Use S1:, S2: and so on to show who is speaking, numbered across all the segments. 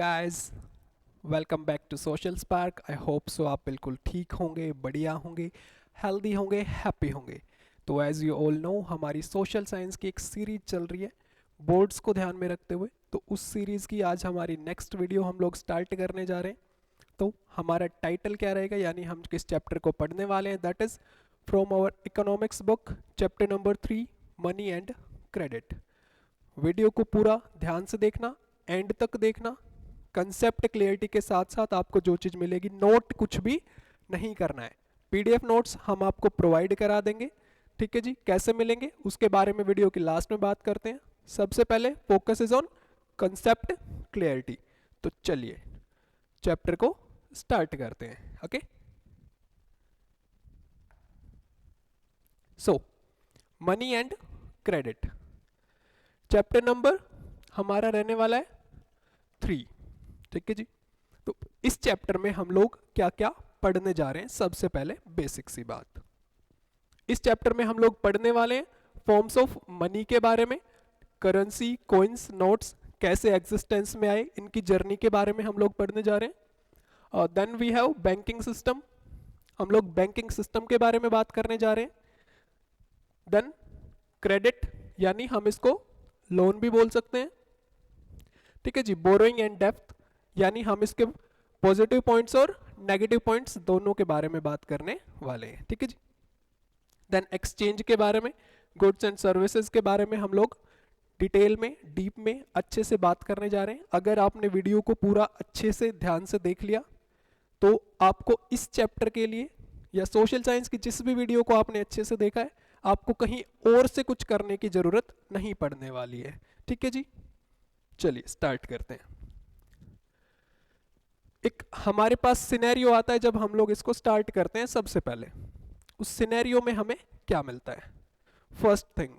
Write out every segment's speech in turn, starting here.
S1: Guys, welcome back to social spark. I hope so आप बिल्कुल ठीक होंगे, बढ़िया होंगे, हेल्दी होंगे, हैप्पी होंगे। तो एज़ यू ऑल नो, हमारी सोशल साइंस की एक सीरीज चल रही है बोर्ड्स को ध्यान में रखते हुए। तो उस सीरीज़ की आज हमारी नेक्स्ट वीडियो हम लोग स्टार्ट करने जा रहे हैं। तो हमारा टाइटल क्या रहेगा, यानी हम किस चैप्टर को पढ़ने वाले हैं, that is from our economics book chapter number 3, money and credit. Video को पूरा ध्यान से देखना, एंड तक देखना। कंसेप्ट क्लियरिटी के साथ साथ आपको जो चीज़ मिलेगी, नोट कुछ भी नहीं करना है। पीडीएफ नोट्स हम आपको प्रोवाइड करा देंगे। ठीक है जी, कैसे मिलेंगे उसके बारे में वीडियो की लास्ट में बात करते हैं। सबसे पहले focus is on concept clarity. तो चलिए चैप्टर को स्टार्ट करते हैं। Okay, so money and credit chapter number हमारा रहने वाला है 3। ठीक है जी, तो इस चैप्टर में हम लोग क्या क्या पढ़ने जा रहे हैं। सबसे पहले बेसिक सी बात, इस चैप्टर में हम लोग पढ़ने वाले हैं फॉर्म्स ऑफ मनी के बारे में, करेंसी, कॉइन्स, नोट्स कैसे एग्जिस्टेंस में आए, इनकी जर्नी के बारे में हम लोग पढ़ने जा रहे हैं। और then we have banking system, हम लोग बैंकिंग सिस्टम के बारे में बात करने जा रहे हैं। देन क्रेडिट, यानी हम इसको लोन भी बोल सकते हैं। ठीक है जी, बोरोइंग एंड डेप्थ, यानी हम इसके पॉजिटिव पॉइंट्स और नेगेटिव पॉइंट्स दोनों के बारे में बात करने वाले हैं। ठीक है जी, देन एक्सचेंज के बारे में, गुड्स एंड सर्विसेज के बारे में हम लोग डिटेल में, डीप में अच्छे से बात करने जा रहे हैं। अगर आपने वीडियो को पूरा अच्छे से ध्यान से देख लिया तो आपको इस चैप्टर के लिए या सोशल साइंस की जिस भी वीडियो को आपने अच्छे से देखा है, आपको कहीं और से कुछ करने की जरूरत नहीं पड़ने वाली है। ठीक है जी, चलिए स्टार्ट करते हैं। एक हमारे पास सिनेरियो आता है जब हम लोग इसको स्टार्ट करते हैं। सबसे पहले उस सिनेरियो में हमें क्या मिलता है। फर्स्ट थिंग,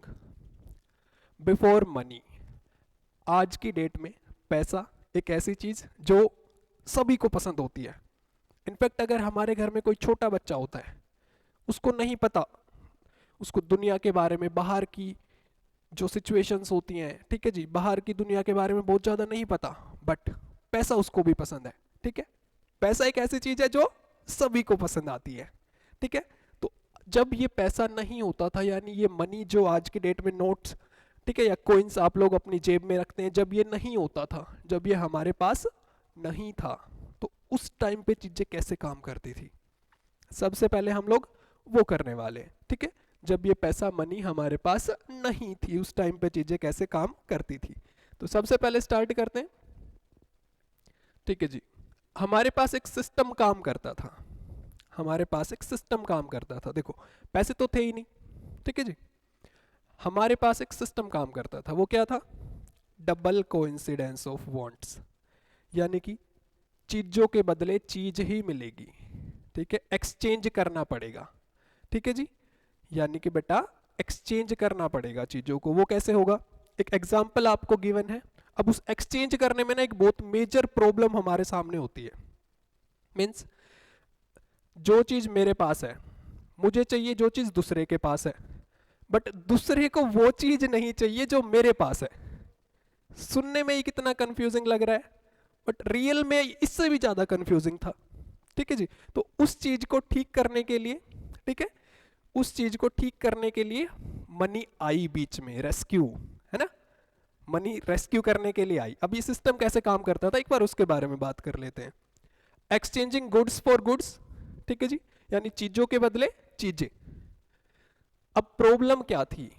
S1: बिफोर मनी, आज की डेट में पैसा एक ऐसी चीज जो सभी को पसंद होती है। इनफैक्ट अगर हमारे घर में कोई छोटा बच्चा होता है, उसको नहीं पता, उसको दुनिया के बारे में, बाहर की जो सिचुएशंस होती हैं, ठीक है जी, बाहर की दुनिया के बारे में बहुत ज़्यादा नहीं पता, बट पैसा उसको भी पसंद है। ठीक है, पैसा एक ऐसी चीज़ है जो सभी को पसंद आती है। ठीक है, तो जब ये पैसा नहीं होता था, यानी ये मनी जो आज की डेट में नोट्स, ठीक है, या कोइंस आप लोग अपनी जेब में रखते हैं, जब ये नहीं होता था, जब ये हमारे पास नहीं था, तो उस टाइम पे चीज़ें कैसे काम करती थी, सबसे पहले हम लोग वो करने वाले हैं। ठीक है, जब ये पैसा मनी हमारे पास नहीं थी, उस टाइम पे चीजें कैसे काम करती थी, तो सबसे पहले स्टार्ट करते हैं। ठीक है जी, हमारे पास एक सिस्टम काम करता था, हमारे पास एक सिस्टम काम करता था। देखो, पैसे तो थे ही नहीं। ठीक है जी, हमारे पास एक सिस्टम काम करता था, वो क्या था, डबल कोइंसिडेंस ऑफ वांट्स, यानी कि चीजों के बदले चीज ही मिलेगी। ठीक है, एक्सचेंज करना पड़ेगा। ठीक है जी, यानी कि बेटा एक्सचेंज करना पड़ेगा चीजों को। वो कैसे होगा, एक एग्जांपल आपको गिवन है। अब उस एक्सचेंज करने में ना एक बहुत मेजर प्रॉब्लम हमारे सामने होती है। मींस जो चीज मेरे पास है, मुझे चाहिए जो चीज दूसरे के पास है, बट दूसरे को वो चीज नहीं चाहिए जो मेरे पास है। सुनने में ही कितना कंफ्यूजिंग लग रहा है, बट रियल में इससे भी ज्यादा कंफ्यूजिंग था। ठीक है जी, तो उस चीज को ठीक करने के लिए, ठीक है, उस चीज को ठीक करने के लिए मनी आई बीच में, रेस्क्यू, है ना, मनी रेस्क्यू करने के लिए आई। अब ये सिस्टम कैसे काम करता था, एक बार उसके बारे में बात कर लेते हैं। एक्सचेंजिंग गुड्स फॉर गुड्स, ठीक है जी, यानी चीजों के बदले चीजें। अब प्रॉब्लम क्या थी,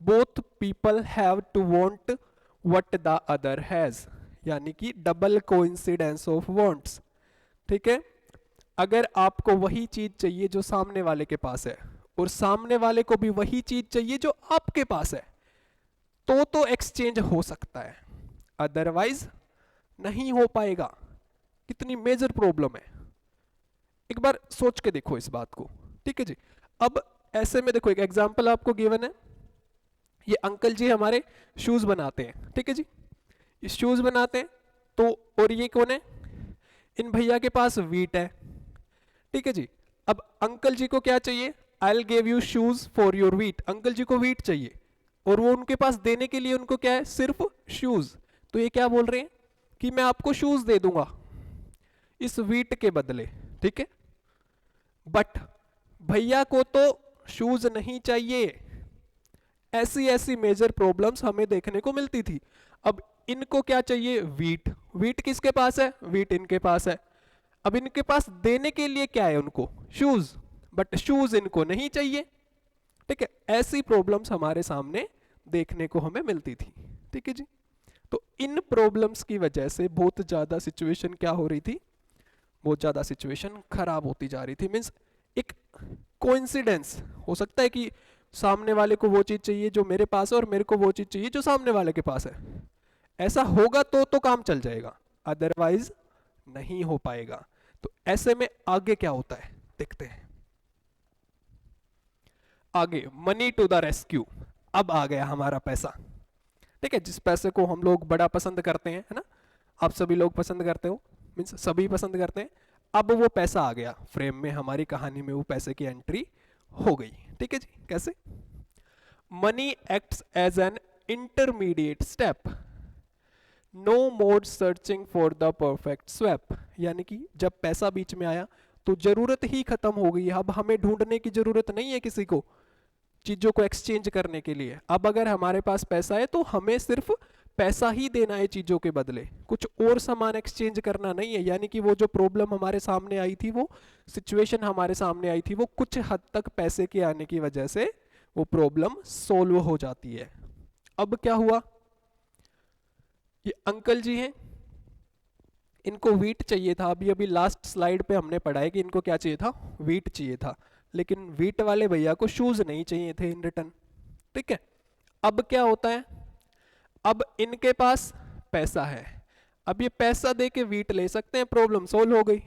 S1: both people have to want what the other has, यानी कि डबल कोइंसिडेंस ऑफ वांट्स। ठीक है, अगर आपको वही चीज चाहिए जो सामने वाले के पास है, और सामने वाले को भी वही चीज चाहिए जो आपके पास है, तो एक्सचेंज हो सकता है, अदरवाइज नहीं हो पाएगा। कितनी मेजर प्रॉब्लम है, एक बार सोच के देखो इस बात को। ठीक है जी, अब ऐसे में देखो, एक एग्जांपल आपको गिवन है। ये अंकल जी हमारे शूज बनाते हैं। ठीक है जी, ये शूज बनाते हैं, तो और ये कौन है, इन भैया के पास वीट है। ठीक है जी, अब अंकल जी को क्या चाहिए, I give you shoes for your wheat, uncle ji को वीट चाहिए, और वो उनके पास देने के लिए उनको क्या है, सिर्फ शूज। तो ये क्या बोल रहे हैं कि मैं आपको शूज दे दूंगा इस वीट के बदले, ठीक है, बट भैया को तो शूज नहीं चाहिए। ऐसी ऐसी मेजर प्रॉब्लम्स हमें देखने को मिलती थी। अब इनको क्या चाहिए? वीट। वीट किसके पास है? वीट इनके पास है। अब इनके पास देने के लिए क्या है? उनको शूज, बट शूज इनको नहीं चाहिए, ठीक है। ऐसी प्रॉब्लम्स हमारे सामने देखने को हमें मिलती थी, ठीक है जी। तो इन प्रॉब्लम्स की वजह से बहुत ज्यादा सिचुएशन क्या हो रही थी? बहुत ज्यादा सिचुएशन खराब होती जा रही थी। मीन्स एक कोइंसिडेंस हो सकता है कि सामने वाले को वो चीज चाहिए जो मेरे पास है और मेरे को वो चीज चाहिए जो सामने वाले के पास है। ऐसा होगा तो काम चल जाएगा, अदरवाइज नहीं हो पाएगा। तो ऐसे में आगे क्या होता है देखते हैं। आगे मनी टू द रेस्क्यू। अब आ गया हमारा पैसा, ठीक है, जिस पैसे को हम लोग बड़ा पसंद करते हैं, है ना। आप सभी लोग पसंद करते हो, मीन्स सभी पसंद करते हैं। अब वो पैसा आ गया फ्रेम में, हमारी कहानी में वो पैसे की एंट्री हो गई, ठीक है जी। कैसे? Money acts as an intermediate step, no more searching for the perfect swap. यानी कि जब पैसा बीच में आया तो जरूरत ही खत्म हो गई। अब हमें ढूंढने की जरूरत नहीं है किसी को चीजों को एक्सचेंज करने के लिए। अब अगर हमारे पास पैसा है तो हमें सिर्फ पैसा ही देना है चीजों के बदले, कुछ और सामान एक्सचेंज करना नहीं है। यानी कि वो जो प्रॉब्लम हमारे सामने आई थी, वो सिचुएशन हमारे सामने आई थी, वो कुछ हद तक पैसे के आने की वजह से वो प्रॉब्लम सोल्व हो जाती है। अब क्या हुआ? ये अंकल जी हैं, इनको वीट चाहिए था। अभी अभी लास्ट स्लाइड पे हमने पढ़ा है कि इनको क्या चाहिए था? वीट चाहिए था। लेकिन वीट वाले भैया को शूज नहीं चाहिए थे इन रिटर्न, ठीक है। अब क्या होता है? अब इनके पास पैसा है, अब ये पैसा दे के वीट ले सकते हैं, प्रॉब्लम सोल्व हो गई,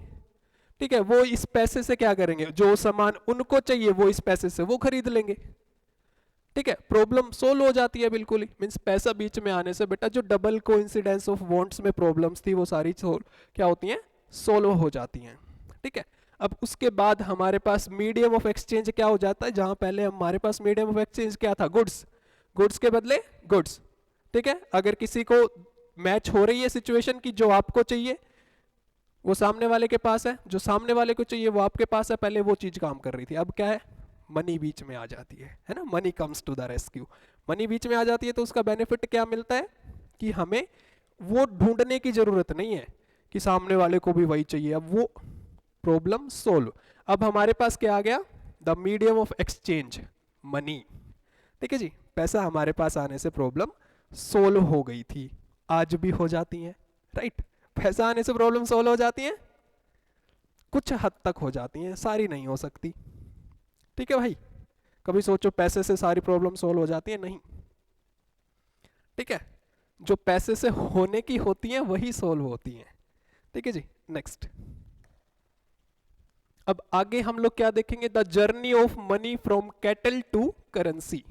S1: ठीक है। वो इस पैसे से क्या करेंगे? जो सामान उनको चाहिए वो इस पैसे से वो खरीद लेंगे, ठीक है। प्रॉब्लम सोल्व हो जाती है बिल्कुल ही। मीन्स पैसा बीच में आने से बेटा जो डबल कोइंसिडेंस ऑफ वांट्स में प्रॉब्लम्स थी वो सारी क्या होती हैं? सोल्व हो जाती हैं, ठीक है। अब उसके बाद हमारे पास मीडियम ऑफ एक्सचेंज क्या हो जाता है? जहां पहले हमारे पास मीडियम ऑफ एक्सचेंज क्या था? गुड्स। गुड्स के बदले गुड्स, ठीक है। अगर किसी को मैच हो रही है सिचुएशन की, जो आपको चाहिए वो सामने वाले के पास है, जो सामने वाले को चाहिए वो आपके पास है, पहले वो चीज काम कर रही थी। अब क्या है? मनी बीच में आ जाती है ना। Money comes to the rescue. Money बीच में आ जाती है तो उसका बेनिफिट क्या मिलता है कि हमें वो ढूंढने की जरूरत नहीं है कि सामने वाले को भी वही चाहिए। अब वो प्रॉब्लम सोल्व। अब हमारे पास क्या आ गया? The medium of exchange, money, ठीक है जी। पैसा हमारे पास आने से प्रॉब्लम सोल्व हो गई थी, आज भी हो जाती है, राइट। पैसा आने से प्रॉब्लम सोल्व हो जाती है, कुछ हद तक हो जाती हैं, सारी नहीं हो सकती, ठीक है भाई। कभी सोचो पैसे से सारी प्रॉब्लम सोल्व हो जाती है? नहीं, ठीक है। जो पैसे से होने की होती हैं वही सोल्व होती हैं, ठीक है जी। नेक्स्ट, अब आगे हम लोग क्या देखेंगे? The journey of money from cattle to currency.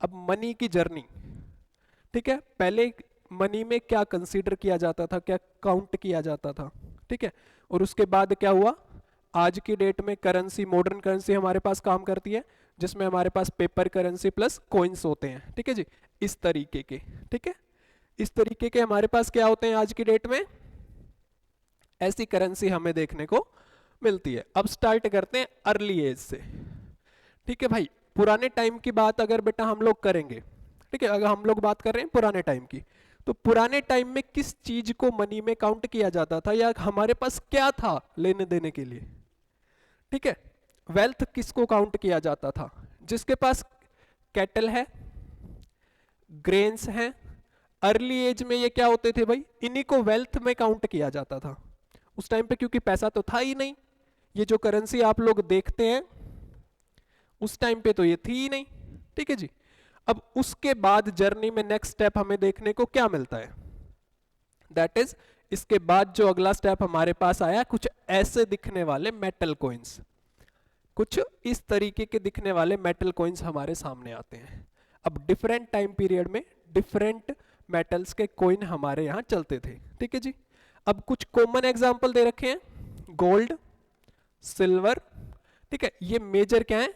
S1: अब मनी की जर्नी, ठीक है। पहले मनी में क्या कंसीडर किया जाता था, क्या काउंट किया जाता था, ठीक है। और उसके बाद क्या हुआ? आज की डेट में करेंसी, मॉडर्न करेंसी हमारे पास काम करती है, जिसमें हमारे पास पेपर करेंसी प्लस कॉइन्स होते हैं, ठीक है जी। इस तरीके के, ठीक है, इस तरीके के हमारे पास क्या होते हैं आज की डेट में? ऐसी करेंसी हमें देखने को मिलती है। अब स्टार्ट करते हैं अर्ली एज से, ठीक है भाई। पुराने टाइम की बात अगर बेटा हम लोग करेंगे, ठीक है, अगर हम लोग बात कर रहे हैं पुराने टाइम की, तो पुराने टाइम में किस चीज को मनी में काउंट किया जाता था, या हमारे पास क्या था लेने देने के लिए, ठीक है। वेल्थ किसको काउंट किया जाता था? जिसके पास कैटल है, ग्रेन्स हैं। अर्ली एज में ये क्या होते थे भाई? इन्हीं को वेल्थ में काउंट किया जाता था उस टाइम पे, क्योंकि पैसा तो था ही नहीं। ये जो करेंसी आप लोग देखते हैं उस टाइम पे तो ये थी ही नहीं, ठीक है जी। अब उसके बाद जर्नी में नेक्स्ट स्टेप हमें देखने को क्या मिलता है? दैट इज, इसके बाद जो अगला स्टेप हमारे पास आया, कुछ ऐसे दिखने वाले मेटल कॉइन्स, कुछ इस तरीके के दिखने वाले मेटल कॉइन्स हमारे सामने आते हैं। अब डिफरेंट टाइम पीरियड में डिफरेंट मेटल्स के कॉइन हमारे यहां चलते थे, ठीक है जी। अब कुछ कॉमन एग्जांपल दे रखे हैं, गोल्ड, सिल्वर, ठीक है। ये मेजर क्या है?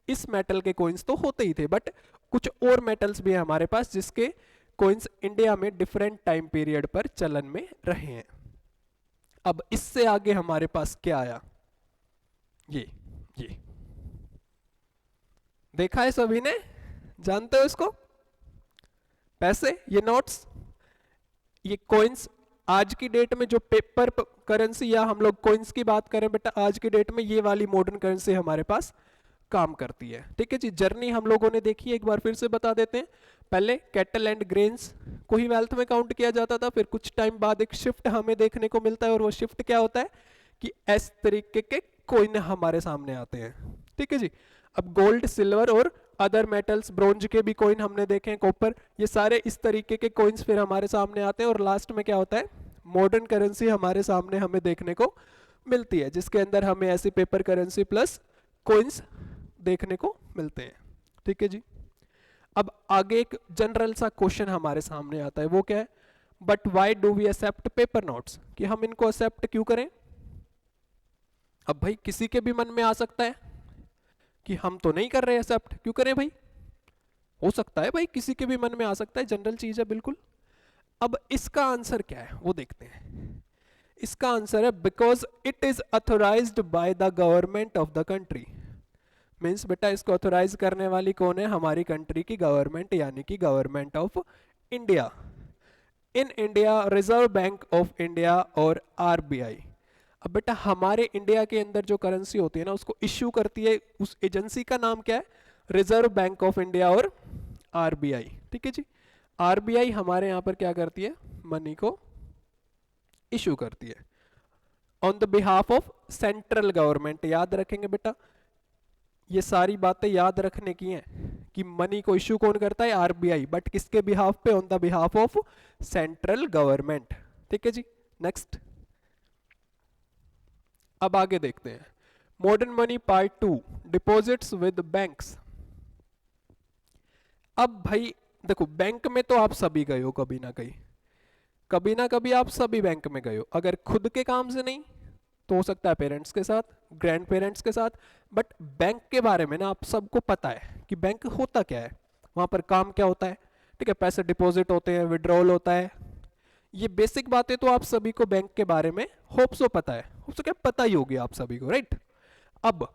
S1: इस मेटल के कॉइन्स तो होते ही थे, बट कुछ और मेटल्स भी हैं हमारे पास जिसके कॉइन्स इंडिया में डिफरेंट टाइम पीरियड पर चलन में रहे हैं। अब इससे आगे हमारे पास क्या आया, ये देखा है सभी ने, जानते हो इसको, पैसे, ये नोट्स, ये कॉइन्स। आज की डेट में जो पेपर करेंसी या हम लोग कॉइन्स की बात करें बेटा, आज की डेट में ये वाली मॉडर्न करेंसी हमारे पास काम करती है। ठीक है जी, जर्नी हम लोगों ने देखी है, एक बार फिर से बता देते हैं। पहले कैटल एंड ग्रेन्स को ही वेल्थ में काउंट किया जाता था, फिर कुछ टाइम बाद एक शिफ्ट हमें देखने को मिलता है, और वो शिफ्ट क्या होता है कि इस तरीके के कॉइन हमारे सामने आते हैं। ठीक है जी, अब गोल्ड, सिल्वर और अदर मेटल्स, ब्रोंज के भी कॉइन हमने देखे हैं, कॉपर, ये सारे इस तरीके के कॉइन्स फिर हमारे सामने आते हैं, और लास्ट में क्या होता है, मॉडर्न करेंसी हमारे सामने हमें देखने को मिलती है, जिसके अंदर हमें ऐसी पेपर करेंसी प्लस कॉइन्स देखने को मिलते हैं। ठीक है जी, अब आगे एक जनरल सा क्वेश्चन हमारे सामने आता है, वो क्या है, but why do we accept paper notes, कि हम इनको एक्सेप्ट क्यों करें। अब भाई किसी के भी मन में आ सकता है कि हम तो नहीं कर रहे एक्सेप्ट, क्यों करें भाई, हो सकता है भाई किसी के भी मन में आ सकता है, जनरल चीज है बिल्कुल। अब इसका आंसर क्या है वो देखते हैं। इसका आंसर है because it is authorised by the government of the country. Means बेटा इसको ऑथोराइज करने वाली कौन है, हमारी कंट्री की गवर्नमेंट, यानी कि government of India. In India reserve bank of India और आरबीआई। अब बेटा हमारे इंडिया के अंदर जो करेंसी होती है ना, उसको इश्यू करती है, उस एजेंसी का नाम क्या है, रिजर्व बैंक ऑफ इंडिया और आरबीआई। ठीक है जी, आरबीआई हमारे यहाँ पर क्या करती है, मनी को इशू करती है on the behalf of central government. याद रखेंगे बेटा, ये सारी बातें याद रखने की हैं कि मनी को इशू कौन करता है, आरबीआई, बट किसके बिहाफ पे, on the behalf of central government. ठीक है जी, नेक्स्ट अब आगे देखते हैं, modern money part 2, deposits with banks. अब भाई देखो, बैंक में तो आप सभी गए हो कभी ना कभी आप सभी बैंक में गए हो, अगर खुद के काम से नहीं तो हो सकता है पेरेंट्स के साथ, ग्रैंड पेरेंट्स के साथ, बट बैंक के बारे में ना आप सबको पता है कि बैंक होता क्या है, वहां पर काम क्या होता है। ठीक है, पैसे डिपॉजिट होते हैं, विड्रॉल होता है, ये बेसिक बातें तो आप सभी को बैंक के बारे में होप सो पता है, होप सो क्या पता ही होगी आप सभी को, राइट। अब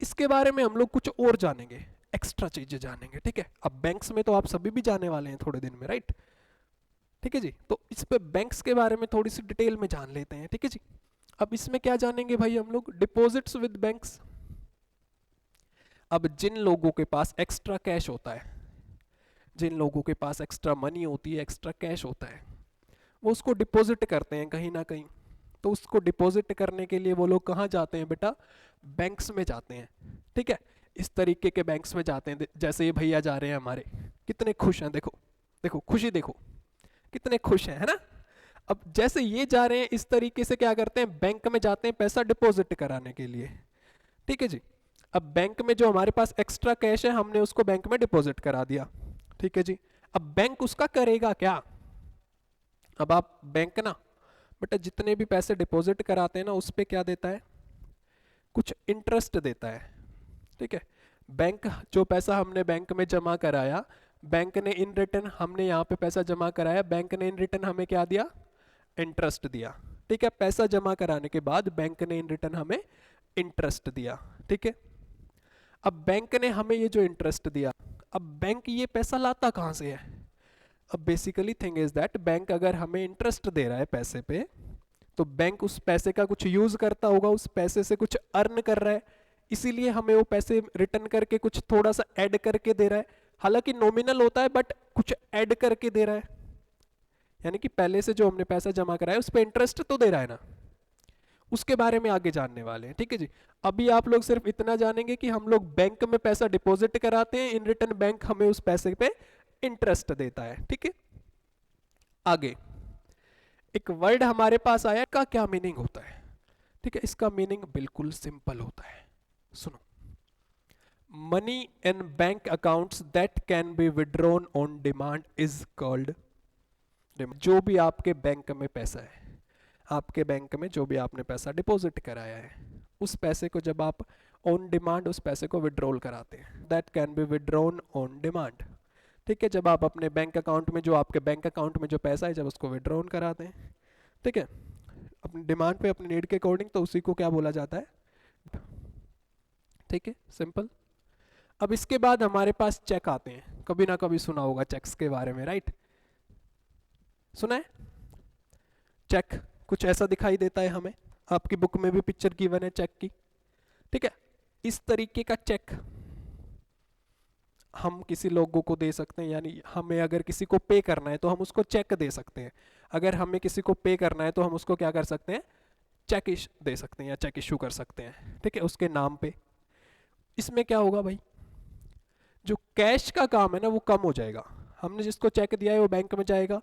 S1: इसके बारे में हम लोग कुछ और जानेंगे, एक्स्ट्रा चीजें जानेंगे। ठीक है, अब बैंक्स में तो आप सभी भी जाने वाले हैं थोड़े दिन में, राइट। ठीक है जी, तो इस पे बैंक्स के बारे में थोड़ी सी डिटेल में जान लेते हैं। ठीक है जी, अब इसमें क्या जानेंगे भाई हम लोग, डिपॉजिट्स विद बैंक्स। अब जिन लोगों के पास एक्स्ट्रा कैश होता है, जिन लोगों के पास एक्स्ट्रा मनी होती है, एक्स्ट्रा कैश होता है, वो उसको डिपॉजिट करते हैं कहीं ना कहीं। तो उसको डिपॉजिट करने के लिए वो लोग कहाँ जाते हैं बेटा, बैंक्स में जाते हैं। ठीक है, इस तरीके के बैंक्स में जाते हैं, जैसे ये भैया जा रहे हैं हमारे, कितने खुश हैं, देखो देखो खुशी देखो, कितने खुश हैं, है ना। अब जैसे ये जा रहे हैं, इस तरीके से क्या करते हैं, बैंक में जाते हैं पैसा डिपॉजिट कराने के लिए। ठीक है जी, अब बैंक में जो हमारे पास एक्स्ट्रा कैश है, हमने उसको बैंक में डिपॉजिट करा दिया। ठीक है जी, अब बैंक उसका करेगा क्या, अब आप बैंक ना बेटा जितने भी पैसे डिपॉजिट कराते हैं ना, उस पे क्या देता है, कुछ इंटरेस्ट देता है। ठीक है, बैंक जो पैसा हमने बैंक में जमा कराया, बैंक ने इन रिटर्न, हमने यहाँ पे पैसा जमा कराया, बैंक ने इन रिटर्न हमें क्या दिया, इंटरेस्ट दिया। ठीक है, पैसा जमा कराने के बाद बैंक ने इन रिटर्न हमें इंटरेस्ट दिया। ठीक है, अब बैंक ने हमें ये जो इंटरेस्ट दिया, अब बैंक ये पैसा लाता कहाँ से है। अब basically thing is that, bank अगर हमें इंटरेस्ट दे रहा है पैसे पे, तो बैंक उस पैसे का कुछ यूज करता होगा, उस पैसे से कुछ अर्न कर रहा है, इसीलिए हमें वो पैसे रिटर्न करके कुछ थोड़ा सा ऐड करके दे रहा है। हालांकि नॉमिनल होता है, बट कुछ ऐड करके दे रहा है, यानी कि पहले से जो हमने पैसा जमा कराया उस पर इंटरेस्ट तो दे रहा है ना। उसके बारे में आगे जानने वाले हैं। ठीक है जी, अभी आप लोग सिर्फ इतना जानेंगे कि हम लोग बैंक में पैसा डिपॉजिट कराते हैं, इन रिटर्न बैंक हमें उस पैसे पे इंटरेस्ट देता है। ठीक है, आगे एक वर्ड हमारे पास आया, का क्या मीनिंग होता है। ठीक है, इसका मीनिंग बिल्कुल सिंपल होता है, सुनो, money in bank accounts that can be withdrawn on demand is called. जो भी आपके बैंक में पैसा है, आपके बैंक में जो भी आपने पैसा डिपॉजिट कराया है, उस पैसे को जब आप ऑन डिमांड उस पैसे को विड्रॉल कराते हैं, that can be withdrawn on demand. ठीक है, जब आप अपने बैंक अकाउंट में, जो आपके बैंक अकाउंट में जो पैसा है, जब उसको विड्रॉन कराते हैं, ठीक है, अपनी डिमांड पे, अपनी नीड के अकॉर्डिंग, तो उसी को क्या बोला जाता है। ठीक है, सिंपल। अब इसके बाद हमारे पास चेक आते हैं, कभी ना कभी सुना होगा चेक्स के बारे में, राइट? सुना है? चेक कुछ ऐसा दिखाई देता है हमें, आपकी बुक में भी पिक्चर गिवन है चेक की, ठीक है। इस तरीके का चेक हम किसी लोगों को दे सकते हैं, यानी हमें अगर किसी को पे करना है तो हम उसको चेक दे सकते हैं। अगर हमें किसी को पे करना है तो हम उसको क्या कर सकते हैं, चेक दे सकते हैं या चेक इशू कर सकते हैं, ठीक है, उसके नाम पे। इसमें क्या होगा भाई, जो कैश का काम है ना वो कम हो जाएगा। हमने जिसको चेक दिया है वो बैंक में जाएगा,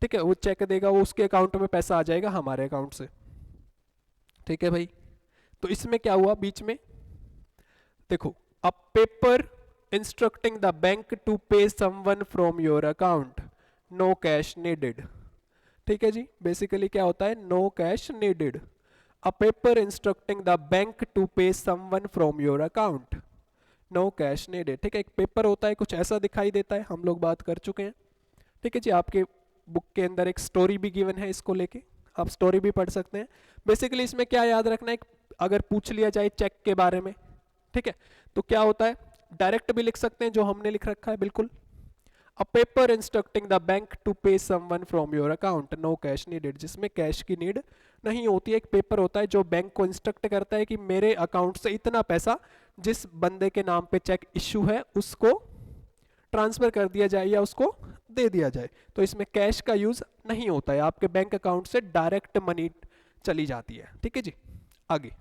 S1: ठीक है, वो चेक देगा, वो उसके अकाउंट में पैसा आ जाएगा हमारे अकाउंट से, ठीक है भाई। तो इसमें क्या हुआ बीच में, देखो, a paper instructing the bank to pay someone from your account, no cash needed. ठीक है जी, बेसिकली क्या होता है, no cash needed. A paper instructing the bank to pay someone from your account, no cash needed. ठीक है, एक paper होता है, कुछ ऐसा दिखाई देता है, हम लोग बात कर चुके हैं। ठीक है जी, आपके बुक के अंदर एक स्टोरी भी गिवन है इसको लेके, आप स्टोरी भी पढ़ सकते हैं। बेसिकली इसमें क्या याद रखना है, अगर पूछ लिया जाए चेक के बारे में, ठीक है, तो क्या होता है, डायरेक्ट भी लिख सकते हैं जो हमने लिख रखा है, बिल्कुल। A paper instructing the bank to pay someone from your account, no cash needed, जिसमें कैश की नीड नहीं होती है। एक पेपर होता है जो बैंक को इंस्ट्रक्ट करता है कि मेरे अकाउंट से इतना पैसा जिस बंदे के नाम पे चेक इश्यू है उसको ट्रांसफर कर दिया जाए या उसको दे दिया जाए। तो इसमें कैश का यूज नहीं होता है, आपके बैंक अकाउंट से डायरेक्ट मनी चली जाती है। ठीक है जी, आगे,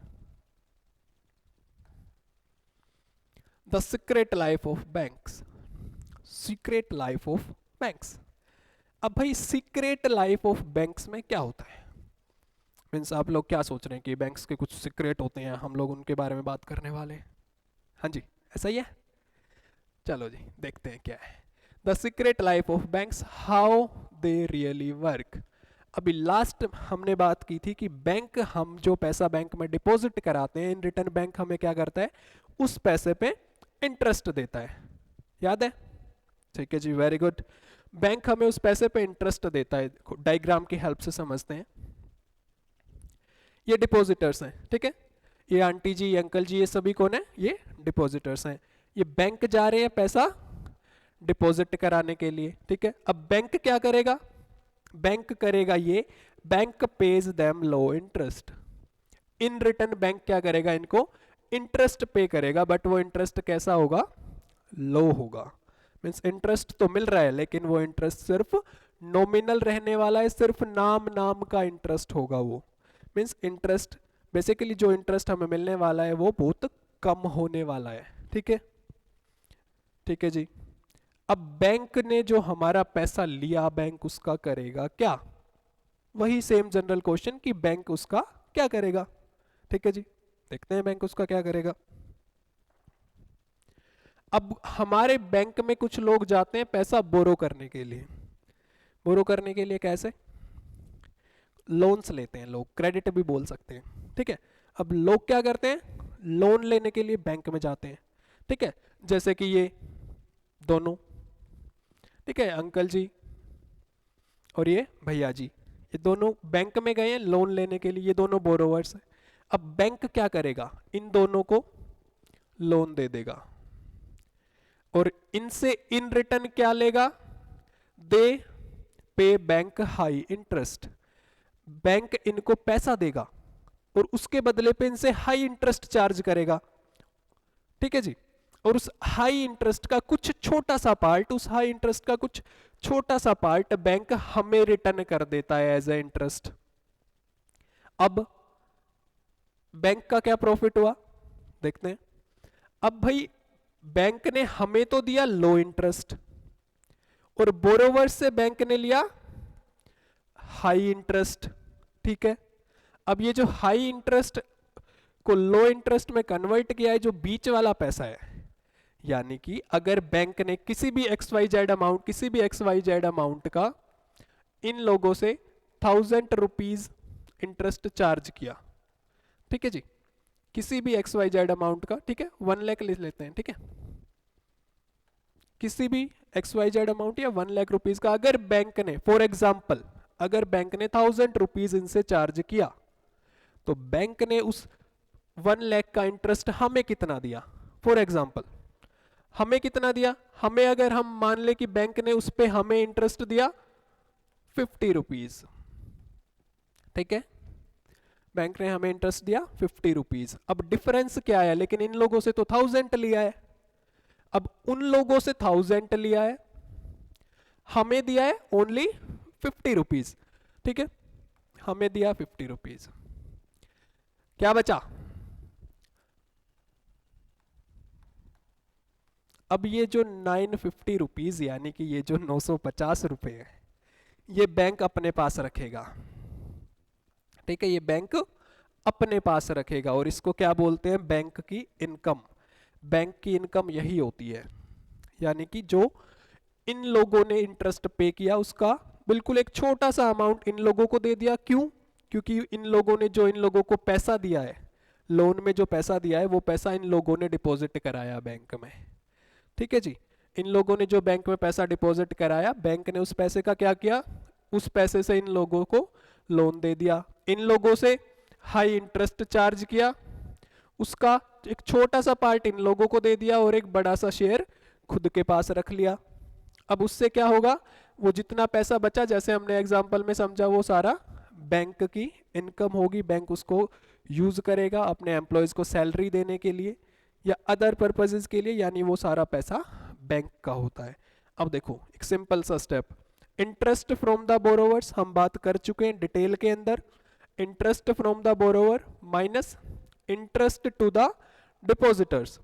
S1: the secret life of banks, secret life of banks. अब भाई सीक्रेट लाइफ ऑफ बैंक्स में क्या होता है, मीन्स आप लोग क्या सोच रहे हैं कि बैंक्स के कुछ सीक्रेट होते हैं, हम लोग उनके बारे में बात करने वाले हैं। हाँ जी, ऐसा ही है, चलो जी देखते हैं क्या है। The secret life of banks, how they really work. अभी लास्ट हमने बात की थी कि बैंक, हम जो पैसा बैंक में डिपॉजिट कराते हैं, इन रिटर्न बैंक हमें क्या करता है, उस पैसे पे इंटरेस्ट देता है, याद है? ठीक है जी, वेरी गुड। बैंक हमें उस पैसे पे इंटरेस्ट देता है, डायग्राम की हेल्प से समझते हैं। ये डिपॉजिटर्स हैं, ठीक है, ये आंटी जी, ये अंकल जी, ये सभी कौन है, ये डिपॉजिटर्स हैं। ये बैंक जा रहे हैं पैसा डिपॉजिट कराने के लिए, ठीक है। अब बैंक क्या करेगा, बैंक करेगा ये, bank page them low interest, in return bank क्या करेगा, इनको इंटरेस्ट पे करेगा, बट वो इंटरेस्ट कैसा होगा, लो होगा। मीन्स इंटरेस्ट तो मिल रहा है लेकिन वो इंटरेस्ट सिर्फ नॉमिनल रहने वाला है, सिर्फ नाम नाम का इंटरेस्ट होगा वो। मीन्स इंटरेस्ट, बेसिकली जो इंटरेस्ट हमें मिलने वाला है वो बहुत कम होने वाला है, ठीक है। ठीक है जी, अब बैंक ने जो हमारा पैसा लिया, बैंक उसका करेगा क्या, वही सेम जनरल क्वेश्चन कि बैंक उसका क्या करेगा। ठीक है जी, देखते हैं बैंक उसका क्या करेगा। अब हमारे बैंक में कुछ लोग जाते हैं पैसा बोरो करने के लिए, बोरो करने के लिए कैसे, लोन्स लेते हैं लोग, क्रेडिट भी बोल सकते हैं, ठीक है। अब लोग क्या करते हैं, लोन लेने के लिए बैंक में जाते हैं, ठीक है, जैसे कि ये दोनों, ठीक है, अंकल जी और ये भैया जी, ये दोनों बैंक में गए हैं लोन लेने के लिए, ये दोनों बोरोवर्स हैं। अब बैंक क्या करेगा, इन दोनों को लोन दे देगा और इनसे इन रिटर्न क्या लेगा, दे पे बैंक हाई इंटरेस्ट, बैंक इनको पैसा देगा और उसके बदले पे इनसे हाई इंटरेस्ट चार्ज करेगा, ठीक है जी। और उस हाई इंटरेस्ट का कुछ छोटा सा पार्ट, उस हाई इंटरेस्ट का कुछ छोटा सा पार्ट बैंक हमें रिटर्न कर देता है एज ए इंटरेस्ट। अब बैंक का क्या प्रॉफिट हुआ, देखते हैं। अब भाई बैंक ने हमें तो दिया लो इंटरेस्ट और बोरोवर से बैंक ने लिया हाई इंटरेस्ट, ठीक है। अब ये जो हाई इंटरेस्ट को लो इंटरेस्ट में कन्वर्ट किया है, जो बीच वाला पैसा है, यानी कि अगर बैंक ने किसी भी XYZ अमाउंट, किसी भी XYZ अमाउंट का इन लोगों से 1000 रुपीज इंटरेस्ट चार्ज किया, ठीक है जी, किसी भी XYZ अमाउंट का, ठीक है, 1 लाख ले लेते हैं, ठीक है, किसी भी XYZ अमाउंट या 1 लाख रुपीज का अगर बैंक ने, फॉर एग्जाम्पल अगर बैंक ने 1000 रुपीज इनसे चार्ज किया, तो बैंक ने उस 1 लाख का इंटरेस्ट हमें कितना दिया? फॉर एग्जाम्पल हमें कितना दिया? हमें अगर हम मान ले कि बैंक ने उस पे हमें इंटरेस्ट दिया 50 रुपीज, ठीक है, बैंक ने हमें इंटरेस्ट दिया 50 रुपीज। अब डिफरेंस क्या है? लेकिन इन लोगों से तो 1000 लिया है, अब उन लोगों से 1000 लिया है, हमें दिया है ओनली 50 रुपीज, ठीक है, हमें दिया 50 रुपीज, क्या बचा? अब ये जो 950 रुपीज यानी कि ये जो 950 रुपए है, ये बैंक अपने पास रखेगा, ठीक है, ये बैंक अपने पास रखेगा और इसको क्या बोलते हैं? बैंक की इनकम। बैंक की इनकम यही होती है, यानी कि जो इन लोगों ने इंटरेस्ट पे किया उसका बिल्कुल एक छोटा सा अमाउंट इन लोगों को दे दिया। क्यों? क्योंकि इन लोगों ने जो इन लोगों को पैसा दिया है, लोन में जो पैसा दिया है, वो पैसा इन लोगों ने डिपॉजिट कराया बैंक में, ठीक है जी। इन लोगों ने जो बैंक में पैसा डिपॉजिट कराया, बैंक ने उस पैसे का क्या किया? उस पैसे से इन लोगों को लोन दे दिया, इन लोगों से हाई इंटरेस्ट चार्ज किया, उसका एक छोटा सा पार्ट इन लोगों को दे दिया और एक बड़ा सा शेयर खुद के पास रख लिया। अब उससे क्या होगा? वो जितना पैसा बचा, जैसे हमने एग्जांपल में समझा, वो सारा बैंक की इनकम होगी। बैंक उसको यूज करेगा अपने एम्प्लॉयज को सैलरी देने के लिए या अदर पर्पसेस के लिए, यानी वो सारा पैसा बैंक का होता है। अब देखो एक सिंपल सा step, interest from the borrowers हम बात कर चुके हैं डिटेल के अंदर। Interest from the borrower minus interest to the depositors,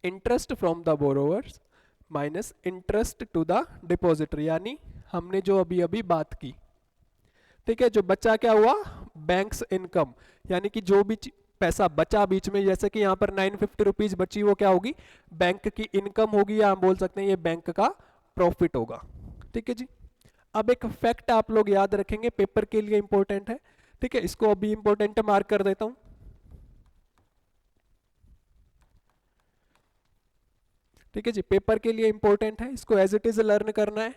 S1: interest from the borrowers minus interest to the depositor, यानी हमने जो अभी अभी बात की, ठीक है। जो बचा क्या हुआ? बैंक्स इनकम, यानी कि जो भी पैसा बचा बीच में, जैसे कि यहाँ पर 950 रुपीज बची, वो क्या होगी? बैंक की इनकम होगी, या हम बोल सकते हैं ये बैंक का प्रॉफिट होगा, ठीक है जी। अब एक फैक्ट आप लोग याद रखेंगे, पेपर के लिए इंपॉर्टेंट है, ठीक है, इसको अभी इंपॉर्टेंट मार्क कर देता हूं। ठीक है जी, पेपर के लिए इंपॉर्टेंट है, इसको एज इट इज लर्न करना है।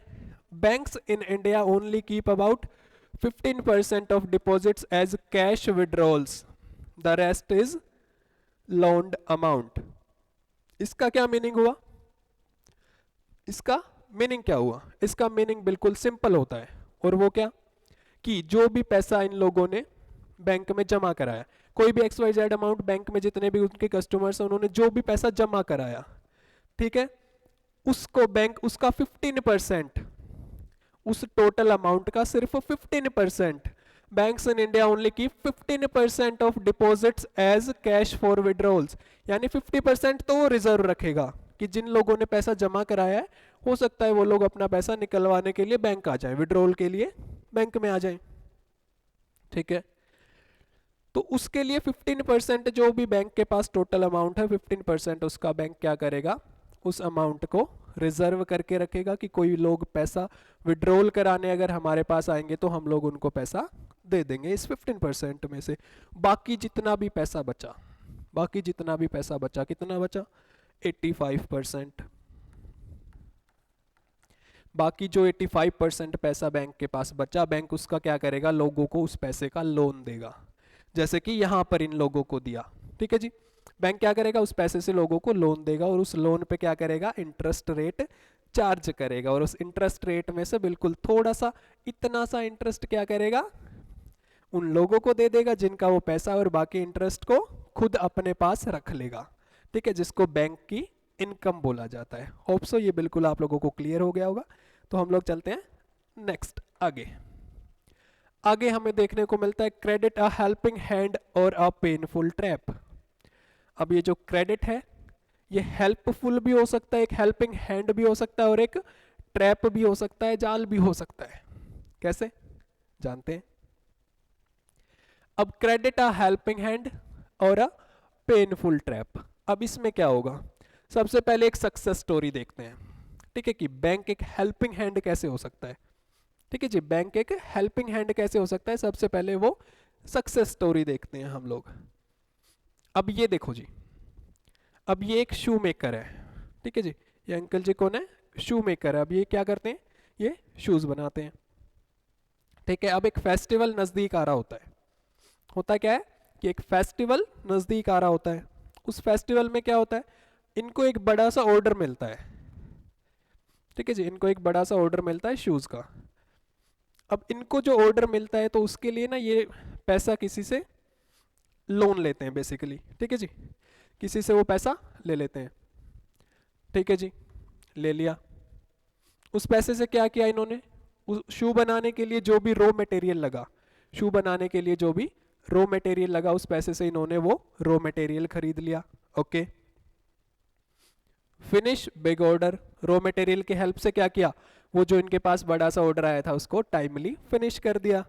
S1: Banks in India only keep about 15% of deposits as cash withdrawals, the rest is loaned amount. इसका क्या मीनिंग हुआ? इसका मीनिंग क्या हुआ? इसका मीनिंग बिल्कुल सिंपल होता है, और वो क्या कि जो भी पैसा इन लोगों ने बैंक में जमा कराया, कोई भी XYZ अमाउंट बैंक में जितने भी उनके कस्टमर्स हैं, उन्होंने जो भी पैसा जमा कराया, ठीक है, उसको बैंक उसका 15%, उस टोटल अमाउंट का सिर्फ 15%, banks in India only keep 15% of deposits as cash for withdrawals, यानी 50% तो वो रिजर्व रखेगा कि जिन लोगों ने पैसा जमा कराया है, हो सकता है वो लोग अपना पैसा निकलवाने के लिए बैंक आ जाए, विड्रॉल के लिए बैंक में आ जाए, ठीक है। तो उसके लिए 15% जो भी बैंक के पास टोटल अमाउंट है, 15% उसका बैंक क्या करेगा? उस अमाउंट को रिजर्व करके रखेगा कि कोई लोग पैसा विड्रॉल कराने अगर हमारे पास आएंगे तो हम लोग उनको पैसा दे देंगे इस 15% में से। बाकी जितना भी पैसा बचा, बाकी जितना भी पैसा बचा, कितना बचा? 85%। बाकी जो 85% पैसा बैंक के पास बचा, बैंक उसका क्या करेगा? लोगों को उस पैसे का लोन देगा, जैसे कि यहां पर इन लोगों को दिया, ठीक है जी। बैंक क्या करेगा? उस पैसे से लोगों को लोन देगा और उस लोन पे क्या करेगा? इंटरेस्ट रेट चार्ज करेगा, और उस इंटरेस्ट रेट में से बिल्कुल थोड़ा सा, इतना सा इंटरेस्ट क्या करेगा? उन लोगों को दे देगा जिनका वो पैसा, और बाकी इंटरेस्ट को खुद अपने पास रख लेगा, ठीक है, जिसको बैंक की इनकम बोला जाता है। होप सो ये बिल्कुल आप लोगों को क्लियर हो गया होगा। तो हम लोग चलते हैं नेक्स्ट आगे। आगे हमें देखने को मिलता है क्रेडिट अ हेल्पिंग हैंड और अ पेनफुल ट्रैप। अब ये जो क्रेडिट है, ये हेल्पफुल भी हो सकता है, एक हेल्पिंग हैंड भी हो सकता है, और एक ट्रैप भी हो सकता है, जाल भी हो सकता है। कैसे जानते हैं? अब क्रेडिट अ हेल्पिंग हैंड और अ पेनफुल ट्रैप, अब इसमें क्या होगा? सबसे पहले एक सक्सेस स्टोरी देखते हैं, ठीक है, कि बैंक एक हेल्पिंग हैंड कैसे हो सकता है। ठीक है जी, बैंक एक हेल्पिंग हैंड कैसे हो सकता है, सबसे पहले वो सक्सेस स्टोरी देखते हैं हम लोग। अब ये देखो जी, अब ये एक शू मेकर है, ठीक है जी। ये अंकल जी कौन है? शू मेकर है, अब ये क्या करते हैं, ये शूज बनाते हैं। ठीक है, अब एक फेस्टिवल नजदीक आ रहा होता क्या है कि एक फेस्टिवल नजदीक आ रहा होता है। उस फेस्टिवल में क्या होता है, इनको एक बड़ा सा ऑर्डर मिलता है। ठीक है जी, इनको एक बड़ा सा ऑर्डर मिलता है शूज का। अब इनको जो ऑर्डर मिलता है तो उसके लिए ना ये पैसा किसी से लोन लेते हैं बेसिकली। ठीक है जी, किसी से वो पैसा ले लेते हैं। ठीक है जी, ले लिया। उस पैसे से क्या किया इन्होंने, उस शू बनाने के लिए जो भी रॉ मटेरियल लगा, शू बनाने के लिए जो भी रॉ मटेरियल लगा, उस पैसे से इन्होंने वो रॉ मटेरियल खरीद लिया। Okay, finish big order, raw material की हेल्प से क्या किया, वो जो इनके पास बड़ा सा ऑर्डर आया था उसको टाइमली फिनिश कर दिया।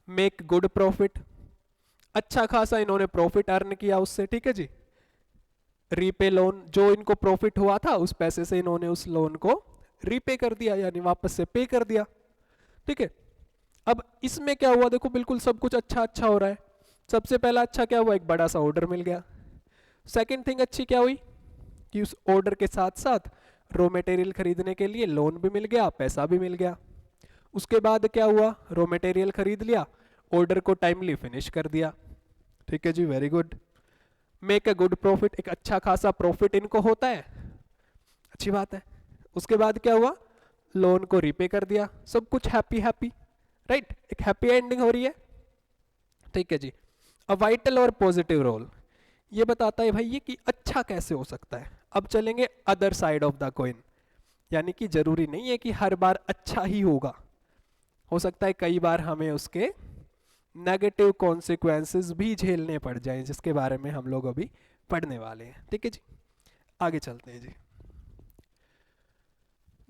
S1: मेक गुड प्रॉफिट, अच्छा खासा इन्होंने प्रॉफिट अर्न किया उससे। ठीक है जी, रीपे लोन, जो इनको प्रॉफिट हुआ था उस पैसे से इन्होंने उस लोन को रीपे कर दिया, यानी वापस से पे कर दिया। ठीक है, अब इसमें क्या हुआ, देखो बिल्कुल सब कुछ अच्छा अच्छा हो रहा है। सबसे पहला अच्छा क्या हुआ, एक बड़ा सा ऑर्डर मिल गया। सेकंड थिंग अच्छी क्या हुई कि उस ऑर्डर के साथ साथ रॉ मटेरियल खरीदने के लिए लोन भी मिल गया, पैसा भी मिल गया। उसके बाद क्या हुआ, रॉ मटेरियल खरीद लिया, ऑर्डर को टाइमली फिनिश कर दिया। ठीक है जी, very good. Make a good profit, एक अच्छा खासा प्रॉफिट इनको होता है, अच्छी बात है। उसके बाद क्या हुआ, लोन को रीपे कर दिया, सब कुछ हैप्पी हैप्पी, राइट, एक हैप्पी एंडिंग हो रही है। ठीक है जी, अ वाइटल और पॉजिटिव रोल, ये बताता है भाई ये कि अच्छा कैसे हो सकता है। अब चलेंगे other side of the coin, यानी कि जरूरी नहीं है कि हर बार अच्छा ही होगा, हो सकता है कई बार हमें उसके नेगेटिव कॉन्सिक्वेंसेस भी झेलने पड़ जाएं, जिसके बारे में हम लोग अभी पढ़ने वाले हैं। ठीक है जी, आगे चलते हैं जी।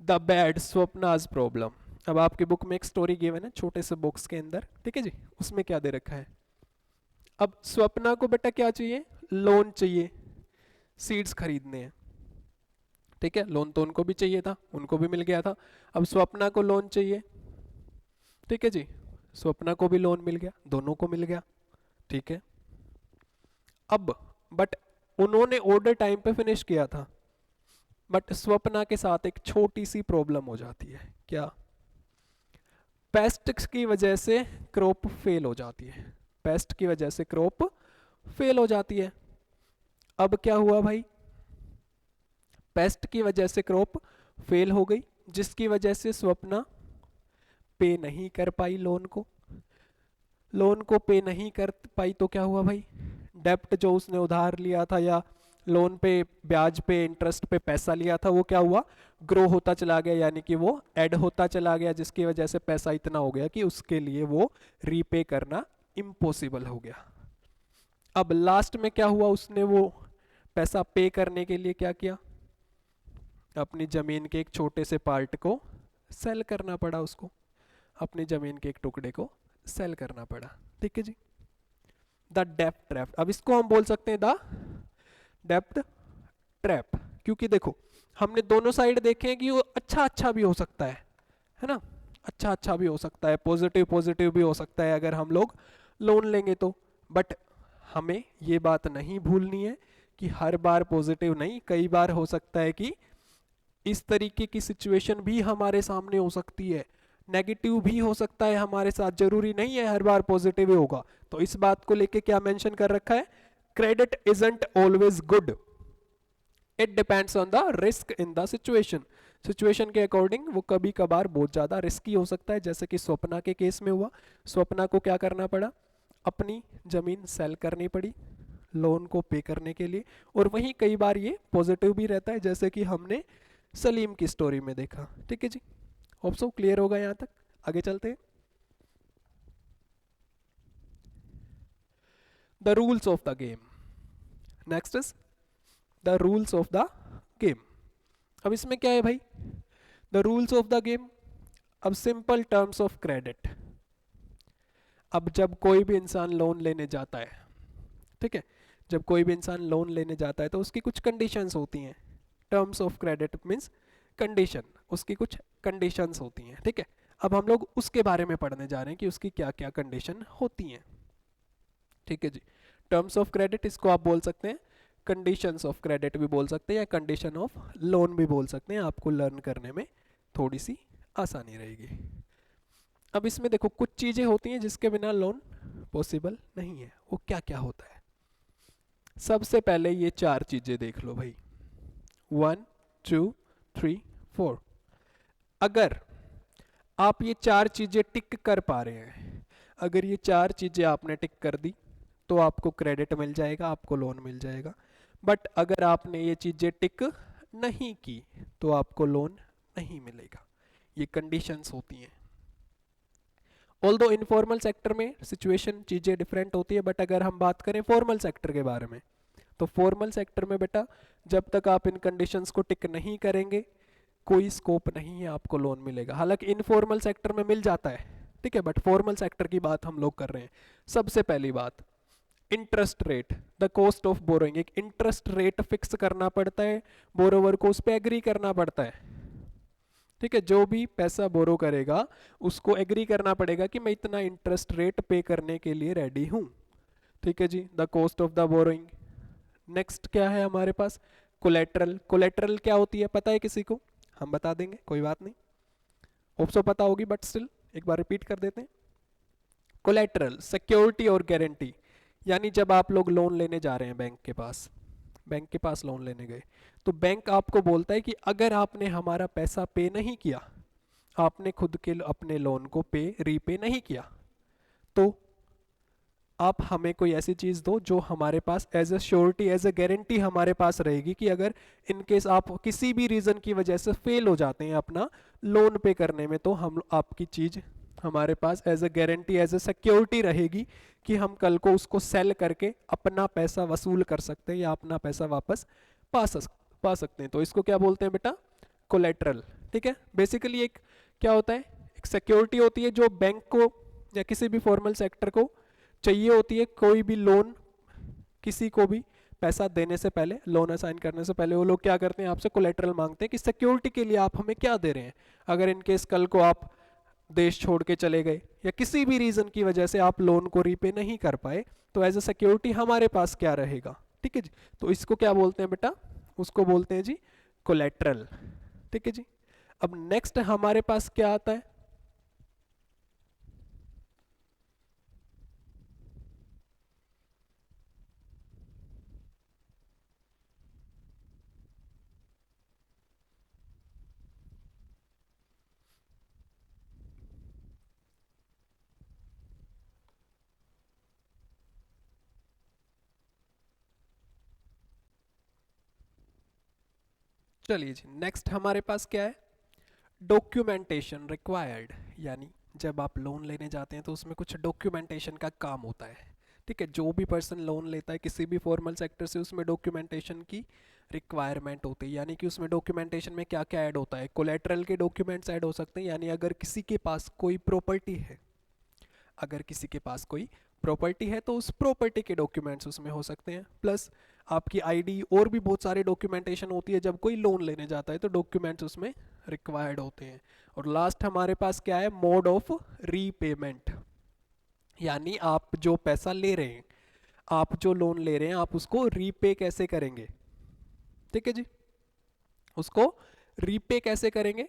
S1: द बैड स्वप्नाज प्रॉब्लम, अब आपकी बुक में एक स्टोरी गिवन है छोटे से बॉक्स के अंदर। ठीक है जी, उसमें क्या दे रखा है, अब स्वप्ना को बेटा क्या चाहिए, लोन चाहिए, सीड्स खरीदने हैं। ठीक है, लोन तो उनको भी चाहिए था, उनको भी मिल गया था। अब स्वप्ना को लोन चाहिए। ठीक है जी, स्वप्ना को भी लोन मिल गया, दोनों को मिल गया। ठीक है, अब बट उन्होंने ऑर्डर टाइम पे फिनिश किया था, बट स्वप्ना के साथ एक छोटी सी प्रॉब्लम हो जाती है। क्या, पेस्ट की वजह से क्रॉप फेल हो जाती है, पेस्ट की वजह से क्रॉप फेल हो जाती है। अब क्या हुआ भाई, पेस्ट की वजह से क्रॉप फेल हो गई, जिसकी वजह से स्वप्ना पे नहीं कर पाई लोन को। लोन को पे नहीं कर पाई तो क्या हुआ भाई, डेप्ट जो उसने उधार लिया था या लोन पे ब्याज पे इंटरेस्ट पे पैसा लिया था, वो क्या हुआ, ग्रो होता चला गया, यानी कि वो ऐड होता चला गया, जिसकी वजह से पैसा इतना हो गया कि उसके लिए वो रीपे करना इम्पॉसिबल हो गया। अब लास्ट में क्या हुआ, उसने वो पैसा पे करने के लिए क्या किया, अपनी जमीन के एक छोटे से पार्ट को सेल करना पड़ा उसको, अपनी जमीन के एक टुकड़े को सेल करना पड़ा। ठीक है जी, द डेप्ट ट्रैप, अब इसको हम बोल सकते हैं द डेप्ट ट्रैप, क्योंकि देखो हमने दोनों साइड देखे हैं कि वो अच्छा अच्छा भी हो सकता है ना, अच्छा अच्छा भी हो सकता है, पॉजिटिव पॉजिटिव भी हो सकता है अगर हम लोग लोन लेंगे तो। बट हमें ये बात नहीं भूलनी है कि हर बार पॉजिटिव नहीं, कई बार हो सकता है कि इस तरीके की सिचुएशन भी हमारे सामने हो सकती है, नेगेटिव भी हो सकता है हमारे साथ, जरूरी नहीं है हर बार पॉजिटिव ही होगा। तो इस बात को लेके क्या मेंशन कर रखा है, credit isn't always good, it depends on the risk in the situation, situation के अकॉर्डिंग वो कभी कभार बहुत ज्यादा रिस्की हो सकता है, जैसे कि स्वप्ना के केस में हुआ। स्वप्ना को क्या करना पड़ा, अपनी जमीन सेल करनी पड़ी लोन को पे करने के लिए, और वहीं कई बार ये पॉजिटिव भी रहता है, जैसे कि हमने सलीम की स्टोरी में देखा। ठीक है जी, होप सो क्लियर होगा यहाँ तक, आगे चलते हैं। The rules of the game, next is the rules of the game. अब इसमें क्या है भाई, the rules of the game, अब सिंपल टर्म्स ऑफ क्रेडिट, अब जब कोई भी इंसान लोन लेने जाता है, ठीक है, जब कोई भी इंसान लोन लेने जाता है तो उसकी कुछ कंडीशंस होती हैं। Terms of credit means condition, उसकी कुछ कंडीशंस होती हैं। ठीक है, अब हम लोग उसके बारे में पढ़ने जा रहे हैं कि उसकी क्या क्या कंडीशन होती हैं। ठीक है जी, टर्म्स ऑफ क्रेडिट, इसको आप बोल सकते हैं कंडीशंस ऑफ क्रेडिट भी बोल सकते हैं या कंडीशन ऑफ लोन भी बोल सकते हैं, आपको लर्न करने में थोड़ी सी आसानी रहेगी। अब इसमें देखो कुछ चीज़ें होती हैं जिसके बिना लोन पॉसिबल नहीं है, वो क्या क्या होता है। सबसे पहले ये 4 चीज़ें देख लो भाई, 1 2 3 4। अगर आप ये 4 चीज़ें टिक कर पा रहे हैं, अगर ये 4 चीज़ें आपने टिक कर दी तो आपको क्रेडिट मिल जाएगा, आपको लोन मिल जाएगा। बट अगर आपने ये चीज़ें टिक नहीं की तो आपको लोन नहीं मिलेगा। ये कंडीशंस होती हैं। ऑल्दो इनफॉर्मल सेक्टर में सिचुएशन चीज़ें डिफरेंट होती है, बट अगर हम बात करें फॉर्मल सेक्टर के बारे में, तो फॉर्मल सेक्टर में बेटा जब तक आप इन कंडीशंस को टिक नहीं करेंगे कोई स्कोप नहीं है आपको लोन मिलेगा। हालांकि इनफॉर्मल सेक्टर में मिल जाता है, ठीक है, बट फॉर्मल सेक्टर की बात हम लोग कर रहे हैं। सबसे पहली बात, interest rate, the cost of borrowing. एक इंटरेस्ट रेट फिक्स करना पड़ता है, बोरोवर को उस पर एग्री करना पड़ता है, ठीक है। जो भी पैसा बोरो करेगा उसको एग्री करना पड़ेगा कि मैं इतना इंटरेस्ट रेट पे करने के लिए रेडी हूं, ठीक है जी, the cost of the borrowing. Next क्या है हमारे पास, कोलेट्रल। कोलेट्रल क्या होती है पता है किसी को? हम बता देंगे, कोई बात नहीं, होप्सो पता होगी बट स्टिल एक बार रिपीट कर देते हैं। कोलेट्रल सिक्योरिटी और गारंटी, यानी जब आप लोग लोन लेने जा रहे हैं बैंक के पास लोन लेने गए, तो बैंक आपको बोलता है कि अगर आपने हमारा पैसा पे नहीं किया, आपने खुद के अपने लोन को रीपे नहीं किया, तो आप हमें कोई ऐसी चीज़ दो जो हमारे पास as a surety, as a guarantee हमारे पास रहेगी कि अगर इनकेस आप किसी भी रीज़न की वजह से फेल हो जाते हैं अपना लोन पे करने में, तो हम आपकी चीज़ हमारे पास as a guarantee, as a security रहेगी कि हम कल को उसको सेल करके अपना पैसा वसूल कर सकते हैं या अपना पैसा वापस पा सकते हैं। तो इसको क्या बोलते हैं बेटा? कोलेट्रल, ठीक है। बेसिकली एक क्या होता है, एक सिक्योरिटी होती है जो बैंक को या किसी भी फॉर्मल सेक्टर को चाहिए होती है। कोई भी लोन, किसी को भी पैसा देने से पहले, लोन असाइन करने से पहले वो लोग क्या करते हैं, आपसे कोलेट्रल मांगते हैं कि सिक्योरिटी के लिए आप हमें क्या दे रहे हैं। अगर इनकेस कल को आप देश छोड़ के चले गए या किसी भी रीजन की वजह से आप लोन को रीपे नहीं कर पाए, तो एज ए सिक्योरिटी हमारे पास क्या रहेगा, ठीक है जी। तो इसको क्या बोलते हैं बेटा? उसको बोलते हैं जी कोलेट्रल, ठीक है जी। अब नेक्स्ट हमारे पास क्या आता है? चलिए जी, नेक्स्ट हमारे पास क्या है? डॉक्यूमेंटेशन रिक्वायर्ड, यानी जब आप लोन लेने जाते हैं तो उसमें कुछ डॉक्यूमेंटेशन का काम होता है, ठीक है। जो भी पर्सन लोन लेता है किसी भी फॉर्मल सेक्टर से, उसमें डॉक्यूमेंटेशन की रिक्वायरमेंट होती है। यानी कि उसमें डॉक्यूमेंटेशन में क्या क्या ऐड होता है? कोलेट्रल के डॉक्यूमेंट्स ऐड हो सकते हैं, यानी अगर किसी के पास कोई प्रॉपर्टी है, अगर किसी के पास कोई प्रॉपर्टी है तो उस प्रॉपर्टी के डॉक्यूमेंट्स उसमें हो सकते हैं। प्लस आपकी आईडी और भी बहुत सारे डॉक्यूमेंटेशन होती है जब कोई लोन लेने जाता है, तो डॉक्यूमेंट्स उसमें रिक्वायर्ड होते हैं। और लास्ट हमारे पास क्या है? मोड ऑफ रीपेमेंट, यानी आप जो पैसा ले रहे हैं, आप जो लोन ले रहे हैं, आप उसको रीपे कैसे करेंगे, ठीक है जी। उसको रीपे कैसे करेंगे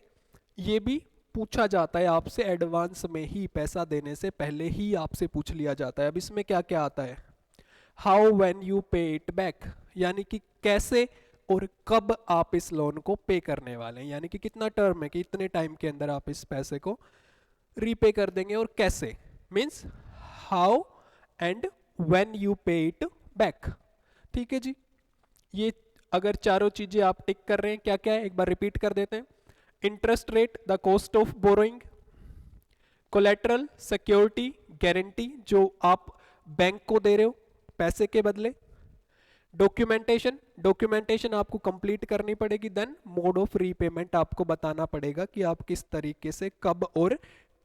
S1: ये भी पूछा जाता है आपसे। एडवांस में ही, पैसा देने से पहले ही आपसे पूछ लिया जाता है। अब इसमें क्या क्या आता है? हाउ व्हेन यू पे इट बैक, यानी कि कैसे और कब आप इस लोन को पे करने वाले हैं, यानी कि कितना टर्म है कि इतने टाइम के अंदर आप इस पैसे को रीपे कर देंगे। और कैसे means how and when you पे इट बैक, ठीक है जी। ये अगर चारों चीजें आप टिक कर रहे हैं, क्या क्या है एक बार रिपीट कर देते हैं। Interest rate, the cost of borrowing, collateral security guarantee जो आप बैंक को दे रहे हो पैसे के बदले, डॉक्यूमेंटेशन, डॉक्यूमेंटेशन आपको कंप्लीट करनी पड़ेगी। देन मोड ऑफ रीपेमेंट, आपको बताना पड़ेगा कि आप किस तरीके से, कब और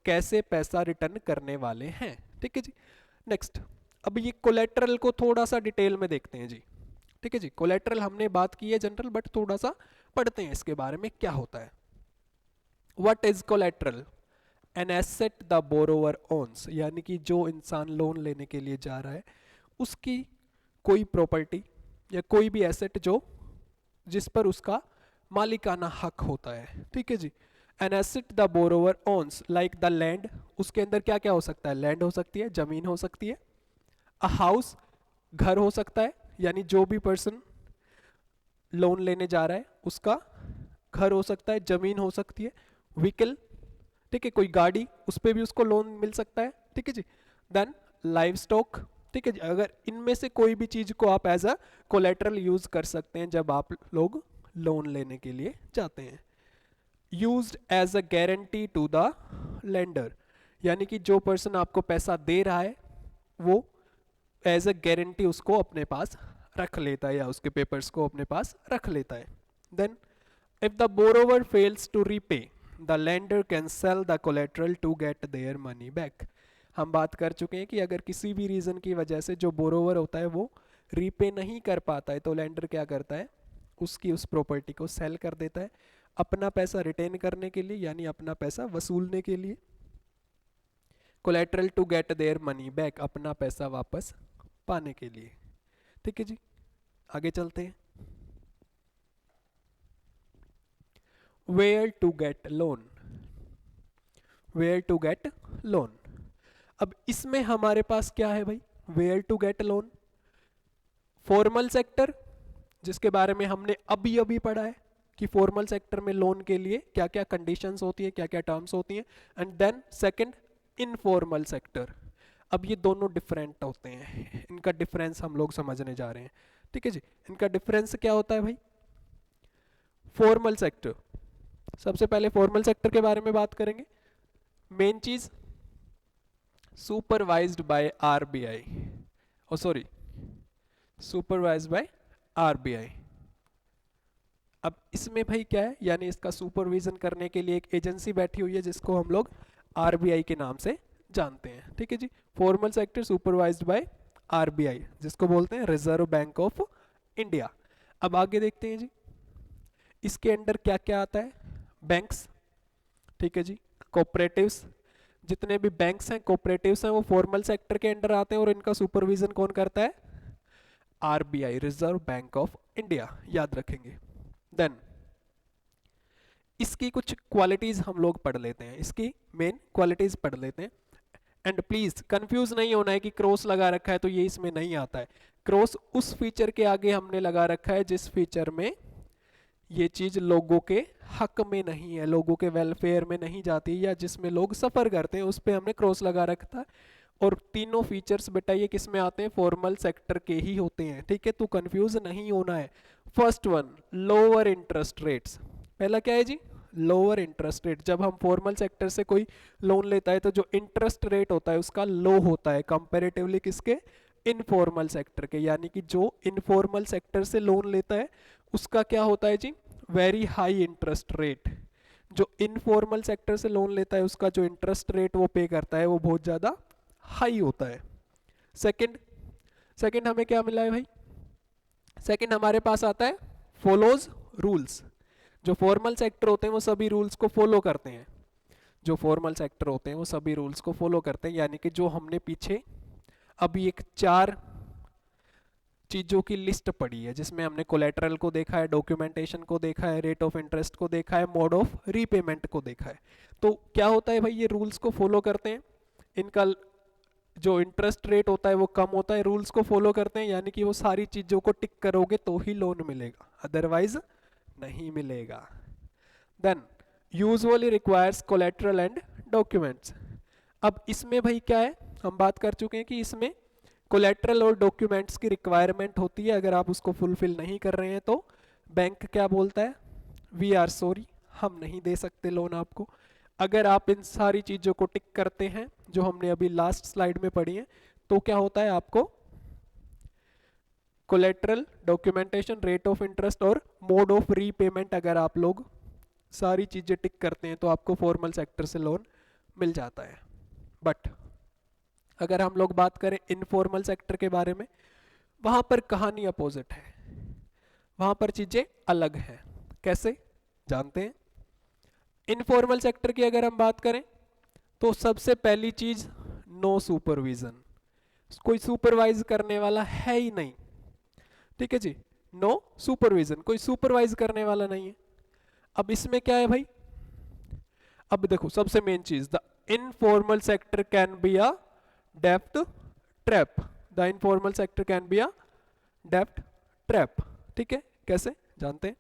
S1: कैसे पैसा रिटर्न करने वाले हैं, ठीक है जी। नेक्स्ट, अब ये कोलेट्रल को थोड़ा सा डिटेल में देखते हैं जी, ठीक है जी। कोलेट्रल हमने बात की है जनरल, बट थोड़ा सा पढ़ते हैं इसके बारे में क्या होता है। What is collateral? An asset the borrower owns, यानी कि जो इंसान लोन लेने के लिए जा रहा है उसकी कोई प्रॉपर्टी, या कोई भी एसेट जो जिस पर उसका मालिकाना हक होता है, ठीक है जी। An asset the borrower owns like the land, उसके अंदर क्या क्या हो सकता है, लैंड हो सकती है, जमीन हो सकती है, अ हाउस घर हो सकता है, यानी जो भी पर्सन लोन लेने जा रहा है उसका घर हो सकता है, जमीन हो सकती है, व्हीकल, ठीक है, कोई गाड़ी, उस पर भी उसको लोन मिल सकता है, ठीक है जी। देन लाइव स्टॉक, ठीक है जी। अगर इनमें से कोई भी चीज को आप एज अ कोलेटरल यूज कर सकते हैं जब आप लोग लोन लेने के लिए जाते हैं। Used as a guarantee to the lender, यानी कि जो पर्सन आपको पैसा दे रहा है वो एज अ गारंटी उसको अपने पास रख लेता है या उसके पेपर्स को अपने पास रख लेता है। Then if the borrower fails to repay the lender can sell the collateral to get their money back. हम बात कर चुके हैं कि अगर किसी भी रीजन की वजह से जो बोरोवर होता है वो रीपे नहीं कर पाता है तो लेंडर क्या करता है, उसकी उस प्रॉपर्टी को सेल कर देता है अपना पैसा रिटेन करने के लिए, यानी अपना पैसा वसूलने के लिए। Collateral to get their money back, अपना पैसा वापस पाने के लिए, ठीक है जी। आगे चलते हैं। Where to get loan, where to get loan. अब इसमें हमारे पास क्या है भाई, where to get loan, formal sector जिसके बारे में हमने अभी अभी पढ़ा है कि फॉर्मल सेक्टर में लोन के लिए क्या क्या कंडीशंस होती है, क्या क्या टर्म्स होती हैं। And then second informal sector. अब ये दोनों डिफरेंट होते हैं, इनका डिफरेंस हम लोग समझने जा रहे हैं, ठीक है जी। इनका डिफरेंस क्या होता है भाई, फॉर्मल सेक्टर, सबसे पहले फॉर्मल सेक्टर के बारे में बात करेंगे। मेन चीज supervised by RBI, oh sorry supervised by RBI. अब इसमें भाई क्या है, यानी इसका सुपरविजन करने के लिए एक एजेंसी बैठी हुई है जिसको हम लोग आरबीआई के नाम से जानते हैं, ठीक है जी। Formal sector supervised by RBI, जिसको बोलते हैं रिजर्व बैंक ऑफ इंडिया। अब आगे देखते हैं जी, इसके अंडर क्या क्या आता है, बैंक्स, ठीक है जी, कोऑपरेटिव्स, जितने भी बैंक्स हैं कोऑपरेटिव्स हैं वो फॉर्मल सेक्टर के अंडर आते हैं और इनका सुपरविजन कौन करता है, RBI, reserve bank of India, याद रखेंगे। देन इसकी कुछ क्वालिटीज हम लोग पढ़ लेते हैं, इसकी मेन क्वालिटीज पढ़ लेते हैं। एंड प्लीज कंफ्यूज नहीं होना है कि क्रॉस लगा रखा है तो ये इसमें नहीं आता है। क्रॉस उस फीचर के आगे हमने लगा रखा है जिस फीचर में ये चीज लोगों के हक में नहीं है, लोगों के वेलफेयर में नहीं जाती, या जिसमें लोग सफर करते हैं उस पे हमने क्रॉस लगा रखा था। और तीनों फीचर्स बेटा ये किस में आते हैं, फॉर्मल सेक्टर के ही होते हैं, ठीक है, तो कंफ्यूज नहीं होना है। First one, lower interest rates. पहला क्या है जी, लोअर इंटरेस्ट रेट। जब हम फॉर्मल सेक्टर से कोई लोन लेता है तो जो इंटरेस्ट रेट होता है उसका लो होता है कंपैरेटिवली किसके, इनफॉर्मल सेक्टर के। यानी कि जो इनफॉर्मल सेक्टर से लोन लेता है उसका क्या होता है जी, वेरी हाई इंटरेस्ट रेट। जो इनफॉर्मल सेक्टर से लोन लेता है उसका जो इंटरेस्ट रेट वो पे करता है वो बहुत ज़्यादा हाई होता है। सेकंड, सेकंड हमें क्या मिला है भाई, सेकंड हमारे पास आता है फॉलोज रूल्स। जो फॉर्मल सेक्टर होते हैं वो सभी रूल्स को फॉलो करते हैं, जो फॉर्मल सेक्टर होते हैं वो सभी रूल्स को फॉलो करते हैं। यानी कि जो हमने पीछे अभी एक 4 चीजों की लिस्ट पड़ी है जिसमें हमने कोलेटरल को देखा है, डॉक्यूमेंटेशन को देखा है, रेट ऑफ इंटरेस्ट को देखा है, मोड ऑफ रीपेमेंट को देखा है। तो क्या होता है भाई, ये रूल्स को फॉलो करते हैं, इनका जो इंटरेस्ट रेट होता है वो कम होता है, रूल्स को फॉलो करते हैं, यानी कि वो सारी चीजों को टिक करोगे तो ही लोन मिलेगा, अदरवाइज नहीं मिलेगा। Then usually requires collateral and documents. अब इसमें भाई क्या है, हम बात कर चुके हैं कि इसमें कोलेटरल और डॉक्यूमेंट्स की रिक्वायरमेंट होती है। अगर आप उसको फुलफिल नहीं कर रहे हैं तो बैंक क्या बोलता है, वी आर सॉरी, हम नहीं दे सकते लोन आपको। अगर आप इन सारी चीज़ों को टिक करते हैं जो हमने अभी लास्ट स्लाइड में पढ़ी है तो क्या होता है, आपको collateral, documentation, rate of interest और मोड ऑफ रीपेमेंट अगर आप लोग सारी चीज़ें टिक करते हैं तो आपको फॉर्मल सेक्टर से लोन मिल जाता है। बट अगर हम लोग बात करें इनफॉर्मल सेक्टर के बारे में, वहां पर कहानी अपोजिट है, वहां पर चीजें अलग हैं। कैसे जानते हैं, इनफॉर्मल सेक्टर की अगर हम बात करें तो सबसे पहली चीज नो सुपरविजन, कोई सुपरवाइज करने वाला है ही नहीं। ठीक है जी, नो सुपरविजन, कोई सुपरवाइज करने वाला नहीं है। अब इसमें क्या है भाई, अब देखो सबसे मेन चीज, the informal sector can be a dept trap, the informal sector can be a dept trap. ठीक है, कैसे जानते हैं,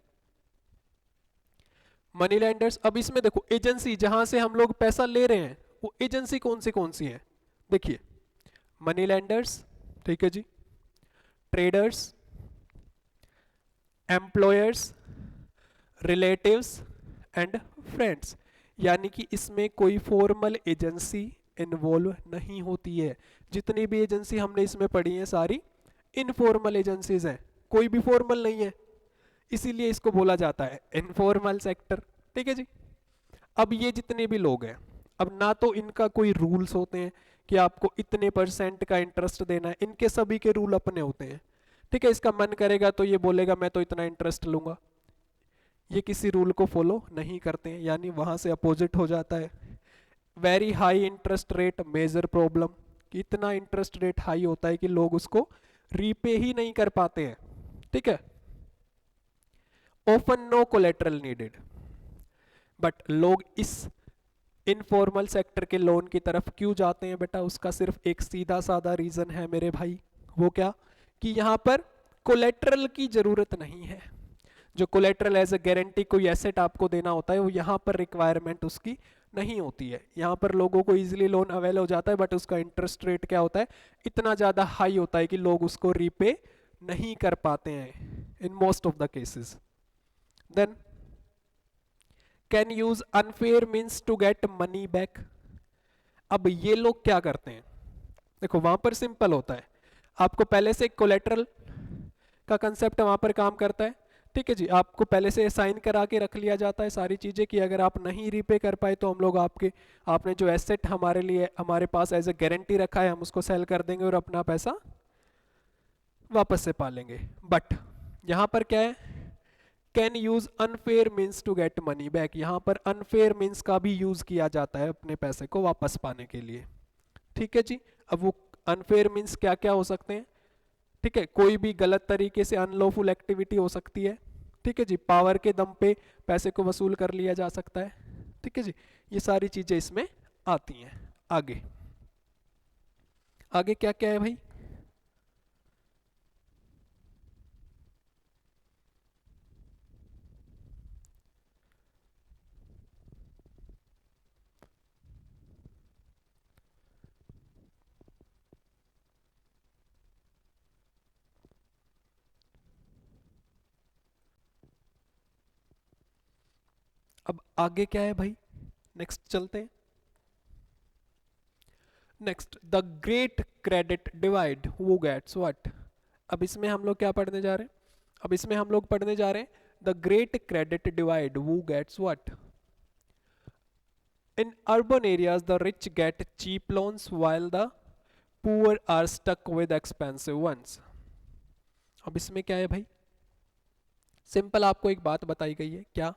S1: मनी लैंडर्स। अब इसमें देखो एजेंसी जहां से हम लोग पैसा ले रहे हैं वो एजेंसी कौन सी है, देखिए मनी लैंडर्स, ठीक है जी, traders, employers, relatives and friends. यानी कि इसमें कोई फॉर्मल एजेंसी इन्वॉल्व नहीं होती है। जितनी भी एजेंसी हमने इसमें पढ़ी है सारी इनफॉर्मल एजेंसीज हैं, कोई भी फॉर्मल नहीं है, इसीलिए इसको बोला जाता है इनफॉर्मल सेक्टर। ठीक है जी। अब ये जितने भी लोग हैं, अब ना तो इनका कोई रूल्स होते हैं कि आपको इतने % का इंटरेस्ट देना है, इनके सभी के रूल अपने होते हैं। ठीक है, इसका मन करेगा तो ये बोलेगा मैं तो इतना इंटरेस्ट लूंगा, ये किसी रूल को फॉलो नहीं करते हैं, यानी वहां से अपोजिट हो जाता है। Very high interest rate major problem, कि इतना इंटरेस्ट रेट हाई होता है कि लोग उसको रीपे ही नहीं कर पाते हैं। ठीक है, often no collateral needed, but लोग इस इनफॉर्मल सेक्टर के लोन की तरफ क्यों जाते हैं बेटा, उसका सिर्फ एक सीधा साधा रीजन है मेरे भाई, वो क्या, कि यहां पर कोलेटरल की जरूरत नहीं है। जो कोलेटरल एज ए गारंटी कोई एसेट आपको देना होता है वो यहाँ पर रिक्वायरमेंट उसकी नहीं होती है। यहाँ पर लोगों को इजीली लोन अवेल हो जाता है, बट उसका इंटरेस्ट रेट क्या होता है, इतना ज़्यादा हाई होता है कि लोग उसको रीपे नहीं कर पाते हैं in most of the cases. Then can use unfair means to get money back. अब ये लोग क्या करते हैं, देखो वहां पर सिंपल होता है, आपको पहले से कोलेटरल का कंसेप्ट वहां पर काम करता है। ठीक है जी, आपको पहले से साइन करा के रख लिया जाता है सारी चीजें कि अगर आप नहीं रीपे कर पाए तो हम लोग आपने जो एसेट हमारे लिए हमारे पास एज ए गारंटी रखा है हम उसको सेल कर देंगे और अपना पैसा वापस से पालेंगे। बट यहां पर क्या है, can use unfair means to get money back, यहां पर अनफेयर मीन्स का भी यूज किया जाता है अपने पैसे को वापस पाने के लिए। ठीक है जी, अब वो अनफेयर मीन्स क्या क्या हो सकते हैं, ठीक है, कोई भी गलत तरीके से अनलॉफुल एक्टिविटी हो सकती है। ठीक है जी, पावर के दम पे पैसे को वसूल कर लिया जा सकता है। ठीक है जी, ये सारी चीजें इसमें आती हैं। आगे आगे क्या क्या है भाई, अब आगे क्या है भाई, नेक्स्ट चलते हैं। Next the great credit divide, who gets what. अब इसमें हम लोग क्या पढ़ने जा रहे हैं, अब इसमें हम लोग पढ़ने जा रहे हैं the great credit divide, who gets what. In urban areas, the rich get cheap loans while the poor are stuck with expensive ones. अब इसमें क्या है भाई, सिंपल आपको एक बात बताई गई है क्या,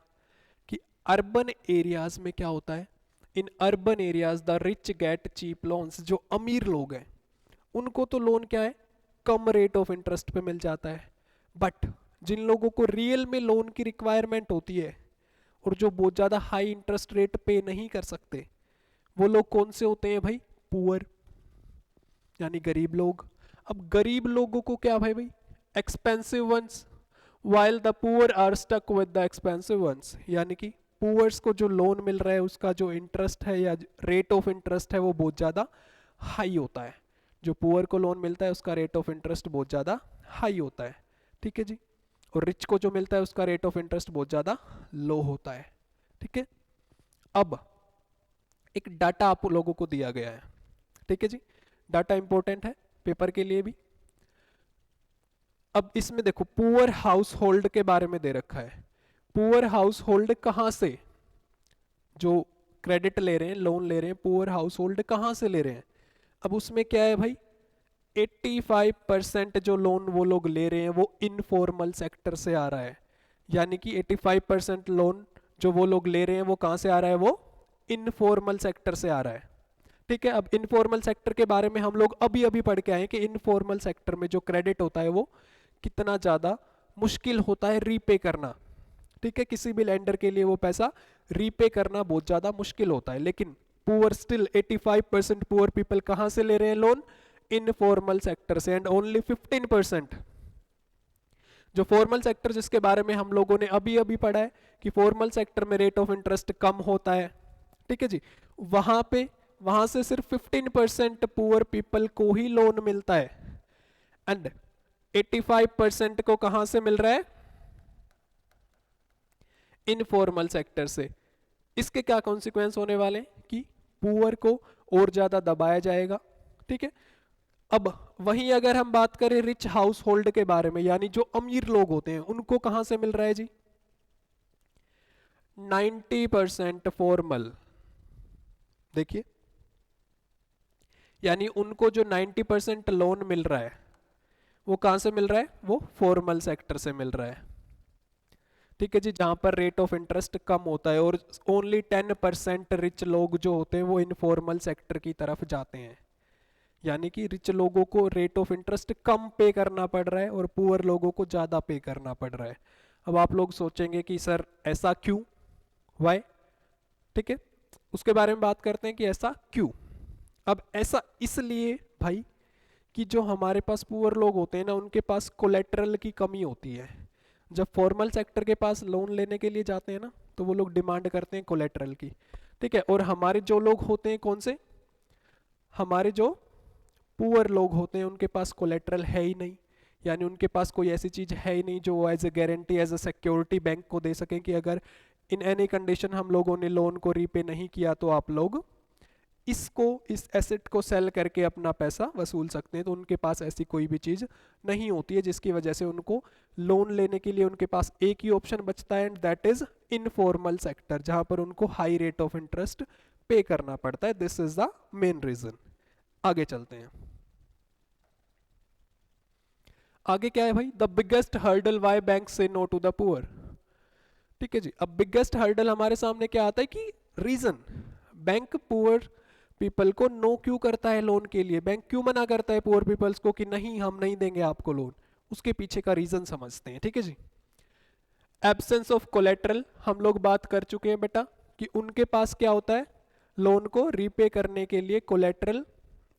S1: कि अर्बन एरियाज में क्या होता है, in urban areas the rich get cheap loans, जो अमीर लोग हैं उनको तो लोन क्या है, कम रेट ऑफ इंटरेस्ट पे मिल जाता है। बट जिन लोगों को रियल में लोन की रिक्वायरमेंट होती है और जो बहुत ज़्यादा हाई इंटरेस्ट रेट पे नहीं कर सकते, वो लोग कौन से होते हैं भाई, पुअर, यानी गरीब लोग। अब गरीब लोगों को क्या भाई भाई, expensive ones, while the poor are stuck with the expensive ones, यानी कि पुअर्स को जो लोन मिल रहा है उसका जो इंटरेस्ट है या रेट ऑफ इंटरेस्ट है वो बहुत ज़्यादा हाई होता है। जो पुअर को लोन मिलता है उसका रेट ऑफ इंटरेस्ट बहुत ज़्यादा हाई होता है। ठीक है जी, और रिच को जो मिलता है उसका रेट ऑफ इंटरेस्ट बहुत ज़्यादा लो होता है। ठीक है, अब एक डाटा आप लोगों को दिया गया है। ठीक है जी, डाटा इंपॉर्टेंट है पेपर के लिए भी। अब इसमें देखो पुअर हाउस होल्ड के बारे में दे रखा है, पुअर हाउस होल्ड कहाँ से, जो क्रेडिट ले रहे हैं लोन ले रहे हैं पुअर हाउस होल्ड कहाँ से ले रहे हैं। अब उसमें क्या है भाई, 85% जो लोन वो लोग ले रहे हैं वो इनफॉर्मल सेक्टर से आ रहा है। यानी कि 85% लोन जो वो लोग ले रहे हैं वो कहाँ से आ रहा है, वो इनफॉर्मल सेक्टर से आ रहा है। ठीक है, अब इनफॉर्मल सेक्टर के बारे में हम लोग अभी अभी पढ़ के आए कि इनफॉर्मल सेक्टर में जो क्रेडिट होता है वो कितना ज़्यादा मुश्किल होता है रीपे करना। ठीक है, किसी भी लेंडर के लिए वो पैसा रीपे करना बहुत ज़्यादा मुश्किल होता है। लेकिन पुअर स्टिल 85% पुअर पीपल कहाँ से ले रहे हैं लोन? इनफॉर्मल सेक्टर से। एंड ओनली 15% जो फॉर्मल सेक्टर, जिसके बारे में हम लोगों ने अभी अभी पढ़ा है कि फॉर्मल सेक्टर में रेट ऑफ इंटरेस्ट कम होता है, ठीक है जी, वहां से सिर्फ 15% पुअर पीपल को ही लोन मिलता है। एंड 85% को कहां से मिल रहा है? इनफॉर्मल सेक्टर से। इसके क्या कॉन्सिक्वेंस होने वाले हैं कि पुअर को और ज्यादा दबाया जाएगा। ठीक है, अब वहीं अगर हम बात करें रिच हाउस होल्ड के बारे में, यानी जो अमीर लोग होते हैं, उनको कहां से मिल रहा है जी? 90% फॉर्मल। देखिए, यानी उनको जो 90% लोन मिल रहा है वो कहां से मिल रहा है? वो फॉर्मल सेक्टर से मिल रहा है। ठीक है जी, जहां पर रेट ऑफ इंटरेस्ट कम होता है, और ओनली 10% रिच लोग जो होते हैं वो इनफॉर्मल सेक्टर की तरफ जाते हैं। यानी कि रिच लोगों को रेट ऑफ इंटरेस्ट कम पे करना पड़ रहा है और पुअर लोगों को ज़्यादा पे करना पड़ रहा है। अब आप लोग सोचेंगे कि सर ऐसा क्यों, वाई? ठीक है, उसके बारे में बात करते हैं कि ऐसा क्यों। अब ऐसा इसलिए भाई कि जो हमारे पास पुअर लोग होते हैं ना, उनके पास कोलेटरल की कमी होती है। जब फॉर्मल सेक्टर के पास लोन लेने के लिए जाते हैं ना, तो वो लोग डिमांड करते हैं कोलेटरल की। ठीक है, और हमारे जो लोग होते हैं, कौन से? हमारे जो पुअर लोग होते हैं, उनके पास कोलेटरल है ही नहीं। यानी उनके पास कोई ऐसी चीज है ही नहीं जो as a guarantee, as a security bank को दे सकें कि अगर इन एनी कंडीशन हम लोगों ने लोन को रीपे नहीं किया तो आप लोग इस एसेट को सेल करके अपना पैसा वसूल सकते हैं। तो उनके पास ऐसी कोई भी चीज नहीं होती है, जिसकी वजह से उनको लोन लेने के लिए उनके पास एक ही ऑप्शन बचता है, and that is informal sector, जहां पर उनको हाई रेट ऑफ इंटरेस्ट पे करना पड़ता है। This is the main reason. आगे चलते हैं। आगे क्या है भाई? The biggest hurdle why bank से नो टू द पुअर। ठीक है जी, अब बिगेस्ट हर्डल हमारे सामने क्या आता है कि रीजन बैंक पुअर पीपल को नो क्यों करता है लोन के लिए? बैंक क्यों मना करता है पुअर पीपल्स को कि नहीं, हम नहीं देंगे आपको लोन? उसके पीछे का रीजन समझते हैं। ठीक है जी, एब्सेंस ऑफ कोलेटरल हम लोग बात कर चुके हैं बेटा कि उनके पास क्या होता है? लोन को रीपे करने के लिए collateral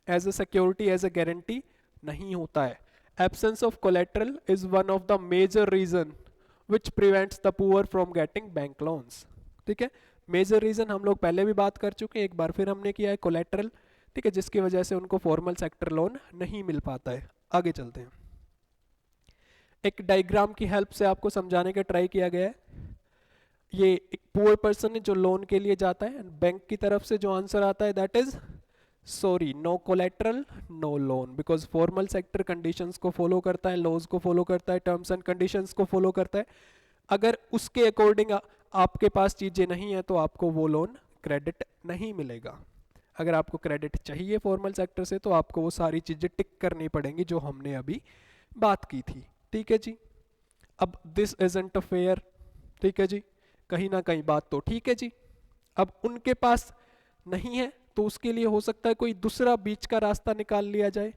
S1: as a security, as a guarantee नहीं होता है। Absence of collateral is one of the major reason which prevents the poor from getting bank loans. ठीक है, मेजर रीजन हम लोग पहले भी बात कर चुके हैं, एक बार फिर हमने किया है, कोलेटरल। ठीक है, जिसकी वजह से उनको फॉर्मल सेक्टर लोन नहीं मिल पाता है। आगे चलते हैं। एक डायग्राम की हेल्प से आपको समझाने का ट्राई किया गया है। ये एक पुअर पर्सन है जो लोन के लिए जाता है, बैंक की तरफ से जो आंसर आता है that is sorry, no collateral no loan, because formal sector conditions को फॉलो करता है, लॉज को फॉलो करता है, टर्म्स एंड कंडीशंस को फॉलो करता है। अगर उसके अकॉर्डिंग आपके पास चीजें नहीं है तो आपको वो लोन क्रेडिट नहीं मिलेगा। अगर आपको क्रेडिट चाहिए फॉर्मल सेक्टर से तो आपको वो सारी चीजें टिक करनी पड़ेंगी जो हमने अभी बात की थी। ठीक है जी, अब दिस इजंट फेयर। ठीक है जी, कहीं ना कहीं बात तो ठीक है जी। अब उनके पास नहीं है तो उसके लिए हो सकता है कोई दूसरा बीच का रास्ता निकाल लिया जाए।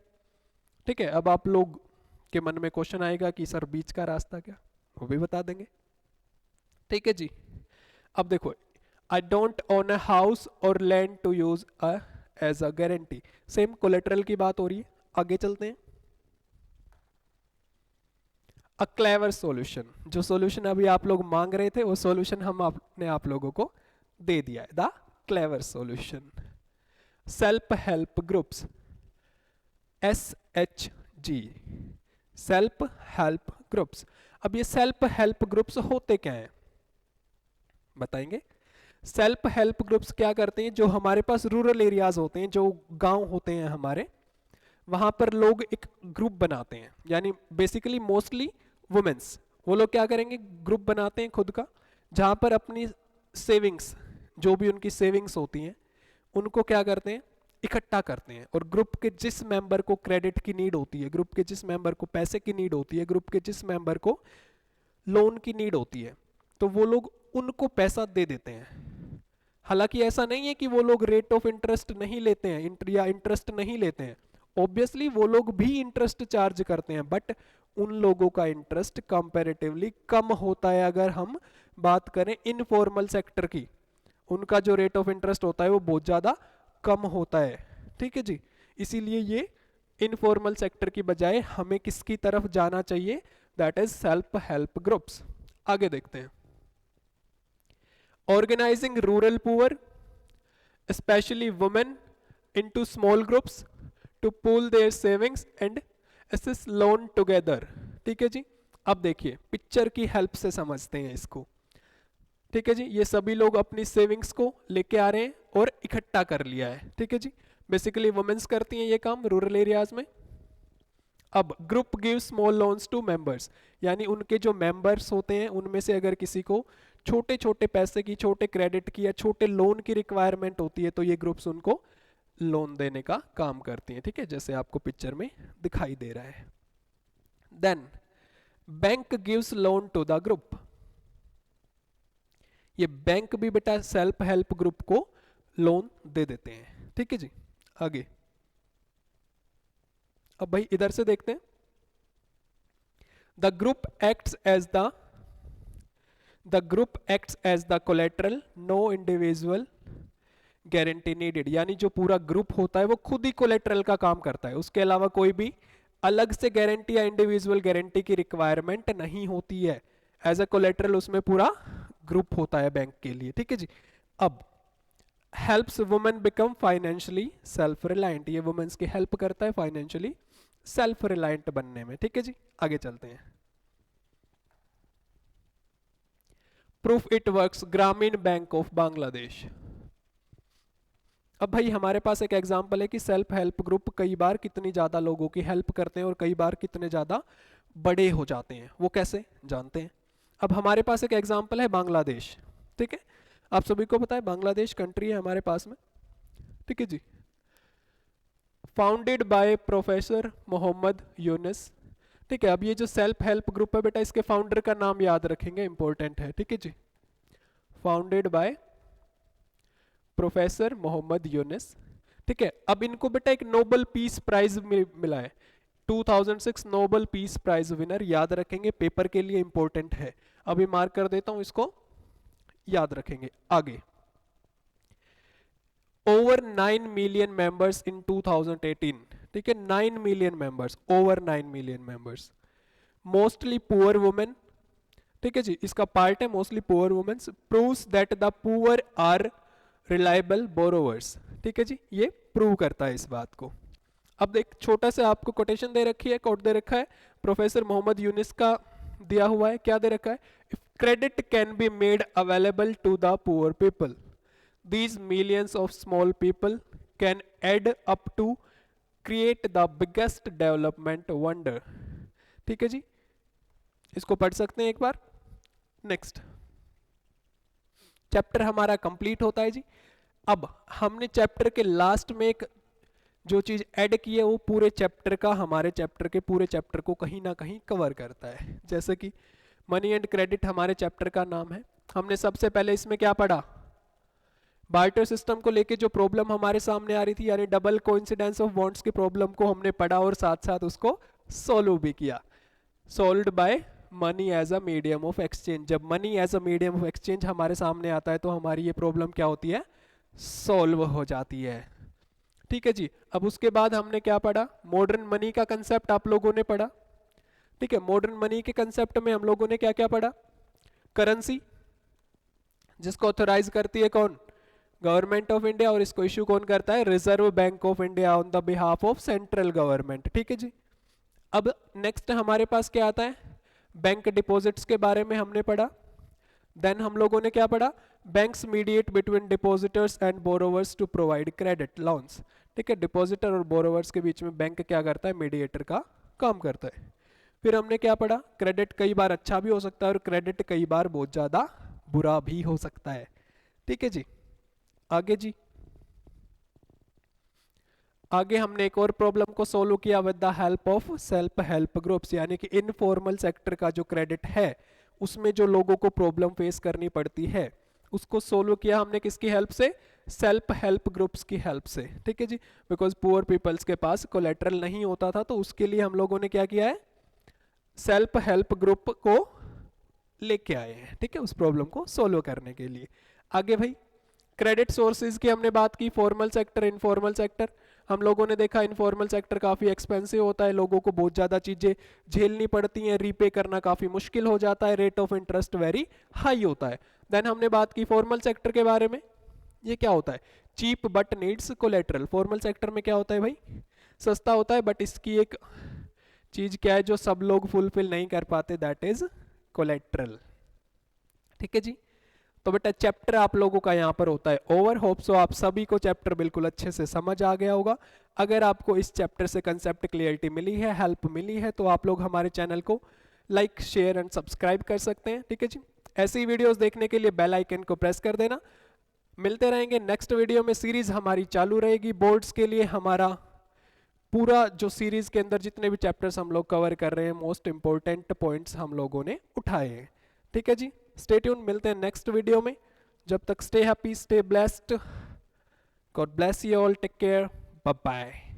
S1: ठीक है, अब आप लोग के मन में क्वेश्चन आएगा कि सर बीच का रास्ता क्या, वो भी बता देंगे। ठीक है जी, अब देखो, I don't own a house और land to use as a guarantee. Same collateral की बात हो रही है। आगे चलते हैं। अ क्लेवर सॉल्यूशन, जो सॉल्यूशन अभी आप लोग मांग रहे थे वो सॉल्यूशन हम आपने आप लोगों को दे दिया है। The clever solution, self help groups, SHG, self help groups. अब ये सेल्फ हेल्प ग्रुप्स होते क्या हैं बताएंगे? सेल्फ हेल्प ग्रुप्स क्या करते हैं? जो हमारे पास रूरल एरियाज होते हैं, जो गांव होते हैं हमारे, वहां पर लोग एक ग्रुप बनाते हैं, यानी बेसिकली मोस्टली वुमेन्स, वो लोग क्या करेंगे? ग्रुप बनाते हैं खुद का, जहां पर अपनी सेविंग्स, जो भी उनकी सेविंग्स होती हैं, उनको क्या करते हैं? इकट्ठा करते हैं। और ग्रुप के जिस मेंबर को क्रेडिट की नीड होती है, ग्रुप के जिस मेंबर को पैसे की नीड होती है, ग्रुप के जिस मेंबर को लोन की नीड होती है, तो वो लोग उनको पैसा दे देते हैं। हालांकि ऐसा नहीं है कि वो लोग रेट ऑफ इंटरेस्ट नहीं लेते हैं या इंटरेस्ट नहीं लेते हैं, ऑब्वियसली वो लोग भी इंटरेस्ट चार्ज करते हैं, बट उन लोगों का इंटरेस्ट कंपैरेटिवली कम होता है। अगर हम बात करें इनफॉर्मल सेक्टर की, उनका जो रेट ऑफ इंटरेस्ट होता है वो बहुत ज़्यादा कम होता है। ठीक है जी, इसीलिए ये इनफॉर्मल सेक्टर की बजाय हमें किसकी तरफ जाना चाहिए, that is self help groups. आगे देखते हैं। Organizing rural poor specially women into small groups to pool their savings and assist loan together. ठीक है जी, अब देखिए पिक्चर की हेल्प से समझते हैं इसको। ठीक है जी, ये सभी लोग अपनी सेविंग्स को लेके आ रहे हैं और इकट्ठा कर लिया है। ठीक है जी, बेसिकली वुमेन्स करती हैं ये काम रूरल एरियाज में। अब group give small loans to members, यानी उनके जो मेंबर्स होते हैं उनमें से अगर किसी को छोटे छोटे पैसे की, छोटे क्रेडिट की या छोटे लोन की रिक्वायरमेंट होती है तो ये ग्रुप्स उनको लोन देने का काम करती हैं। ठीक है, जैसे आपको पिक्चर में दिखाई दे रहा है। Then bank gives loan to the group, ये बैंक भी बेटा सेल्फ हेल्प ग्रुप को लोन दे देते हैं। ठीक है जी, आगे अब भाई इधर से देखते हैं। The group acts as the collateral, no individual guarantee needed, यानी जो पूरा ग्रुप होता है वो खुद ही कोलेटरल का काम करता है, उसके अलावा कोई भी अलग से गारंटी या इंडिविजुअल गारंटी की रिक्वायरमेंट नहीं होती है। एज अ कोलेटरल उसमें पूरा ग्रुप होता है बैंक के लिए। ठीक है जी, अब helps women become financially self reliant, ये वुमेन्स की हेल्प करता है फाइनेंशियली सेल्फ रिलायंट बनने में। ठीक है जी, आगे चलते हैं। प्रूफ इट वर्क्स, ग्रामीण बैंक ऑफ बांग्लादेश। अब भाई हमारे पास एक एग्जांपल है कि सेल्फ हेल्प ग्रुप कई बार कितनी ज़्यादा लोगों की हेल्प करते हैं और कई बार कितने ज़्यादा बड़े हो जाते हैं, वो कैसे जानते हैं। अब हमारे पास एक एग्जांपल है बांग्लादेश। ठीक है, आप सभी को पता है बांग्लादेश कंट्री है हमारे पास में। ठीक है जी, founded by professor Muhammad Yunus. ठीक है, अब ये जो सेल्फ हेल्प ग्रुप है बेटा, इसके फाउंडर का नाम याद रखेंगे, इंपॉर्टेंट है। ठीक है जी, founded by professor Muhammad Yunus. ठीक है, अब इनको बेटा एक नोबल पीस प्राइज मिला है, 2006 नोबल पीस प्राइज विनर, याद रखेंगे, पेपर के लिए इंपॉर्टेंट है। अभी मार्क कर देता हूं, इसको याद रखेंगे। आगे ओवर 9 मिलियन मेंबर्स इन 2018। ठीक है, 9 million members, over 9 million members, mostly poor women. ठीक है जी, इसका पार्ट है mostly poor womens, proves that the poor are reliable borrowers. ठीक है जी, ये प्रूव करता है इस बात को। अब एक छोटा सा आपको कोटेशन दे रखी है, कोट दे रखा है, प्रोफेसर मोहम्मद यूनुस का दिया हुआ है। क्या दे रखा है, if credit can be made available to the poor people, these millions of small people can add up to create the biggest development wonder। ठीक है जी, इसको पढ़ सकते हैं एक बार। नेक्स्ट चैप्टर हमारा कंप्लीट होता है जी। अब हमने चैप्टर के लास्ट में एक जो चीज ऐड की है वो पूरे चैप्टर का, हमारे चैप्टर के पूरे चैप्टर को कहीं ना कहीं कवर करता है। जैसे कि मनी एंड क्रेडिट हमारे चैप्टर का नाम है। हमने सबसे पहले इसमें क्या पढ़ा, बार्टर सिस्टम को लेके जो प्रॉब्लम हमारे सामने आ रही थी, यानी डबल कोइंसिडेंस ऑफ बॉन्ड्स की प्रॉब्लम को हमने पढ़ा और साथ साथ उसको सोल्व भी किया। Solved by money as a medium of exchange, जब money as a medium of exchange हमारे सामने आता है तो हमारी ये प्रॉब्लम क्या होती है, सोल्व हो जाती है। ठीक है जी, अब उसके बाद हमने क्या पढ़ा, मॉडर्न मनी का कंसेप्ट आप लोगों ने पढ़ा। ठीक है, मॉडर्न मनी के कंसेप्ट में हम लोगों ने क्या क्या पढ़ा, करेंसी जिसको ऑथोराइज करती है कौन, गवर्नमेंट ऑफ इंडिया, और इसको इशू कौन करता है, reserve bank of India on the behalf of central government. ठीक है जी, अब नेक्स्ट हमारे पास क्या आता है, बैंक डिपॉजिट्स के बारे में हमने पढ़ा। देन हम लोगों ने क्या पढ़ा, banks mediate between depositors and borrowers to provide credit loans. ठीक है, डिपॉजिटर और बोरोवर्स के बीच में बैंक क्या करता है, मीडिएटर का काम करता है। फिर हमने क्या पढ़ा, क्रेडिट कई बार अच्छा भी हो सकता है और क्रेडिट कई बार बहुत ज़्यादा बुरा भी हो सकता है। ठीक है जी, आगे जी, आगे हमने एक और प्रॉब्लम को सोल्व किया with the help of self help groups, यानी कि इनफॉर्मल सेक्टर का जो क्रेडिट है उसमें जो लोगों को प्रॉब्लम फेस करनी पड़ती है उसको सोल्व किया हमने किसकी हेल्प से, सेल्फ हेल्प ग्रुप्स की हेल्प से। ठीक है जी, बिकॉज पुअर पीपल्स के पास कोलेटरल नहीं होता था तो उसके लिए हम लोगों ने क्या किया है, सेल्फ हेल्प ग्रुप को लेके आए हैं, ठीक है, उस प्रॉब्लम को सोल्व करने के लिए। आगे भाई क्रेडिट सोर्सेज की हमने बात की, फॉर्मल सेक्टर, इनफॉर्मल सेक्टर। हम लोगों ने देखा इनफॉर्मल सेक्टर काफ़ी एक्सपेंसिव होता है, लोगों को बहुत ज़्यादा चीज़ें झेलनी पड़ती हैं, रीपे करना काफ़ी मुश्किल हो जाता है, rate of interest very high होता है। देन हमने बात की फॉर्मल सेक्टर के बारे में, ये क्या होता है, cheap but needs collateral. Formal sector में क्या होता है भाई, सस्ता होता है बट इसकी एक चीज़ क्या है जो सब लोग फुलफिल नहीं कर पाते, दैट इज कोलेट्रल। ठीक है जी, तो बेटा चैप्टर आप लोगों का यहाँ पर होता है ओवर। होप सो आप सभी को चैप्टर बिल्कुल अच्छे से समझ आ गया होगा। अगर आपको इस चैप्टर से कंसेप्ट क्लियरिटी मिली है, हेल्प मिली है, तो आप लोग हमारे चैनल को लाइक शेयर एंड सब्सक्राइब कर सकते हैं। ठीक है जी, ऐसी वीडियोस देखने के लिए बेल आइकन को प्रेस कर देना। मिलते रहेंगे नेक्स्ट वीडियो में, सीरीज हमारी चालू रहेगी बोर्ड्स के लिए। हमारा पूरा जो सीरीज के अंदर जितने भी चैप्टर्स हम लोग कवर कर रहे हैं, मोस्ट इंपॉर्टेंट पॉइंट्स हम लोगों ने उठाए हैं। ठीक है जी, स्टे ट्यून, मिलते हैं नेक्स्ट वीडियो में। जब तक stay happy, stay blessed, God bless you all, take care, bye bye.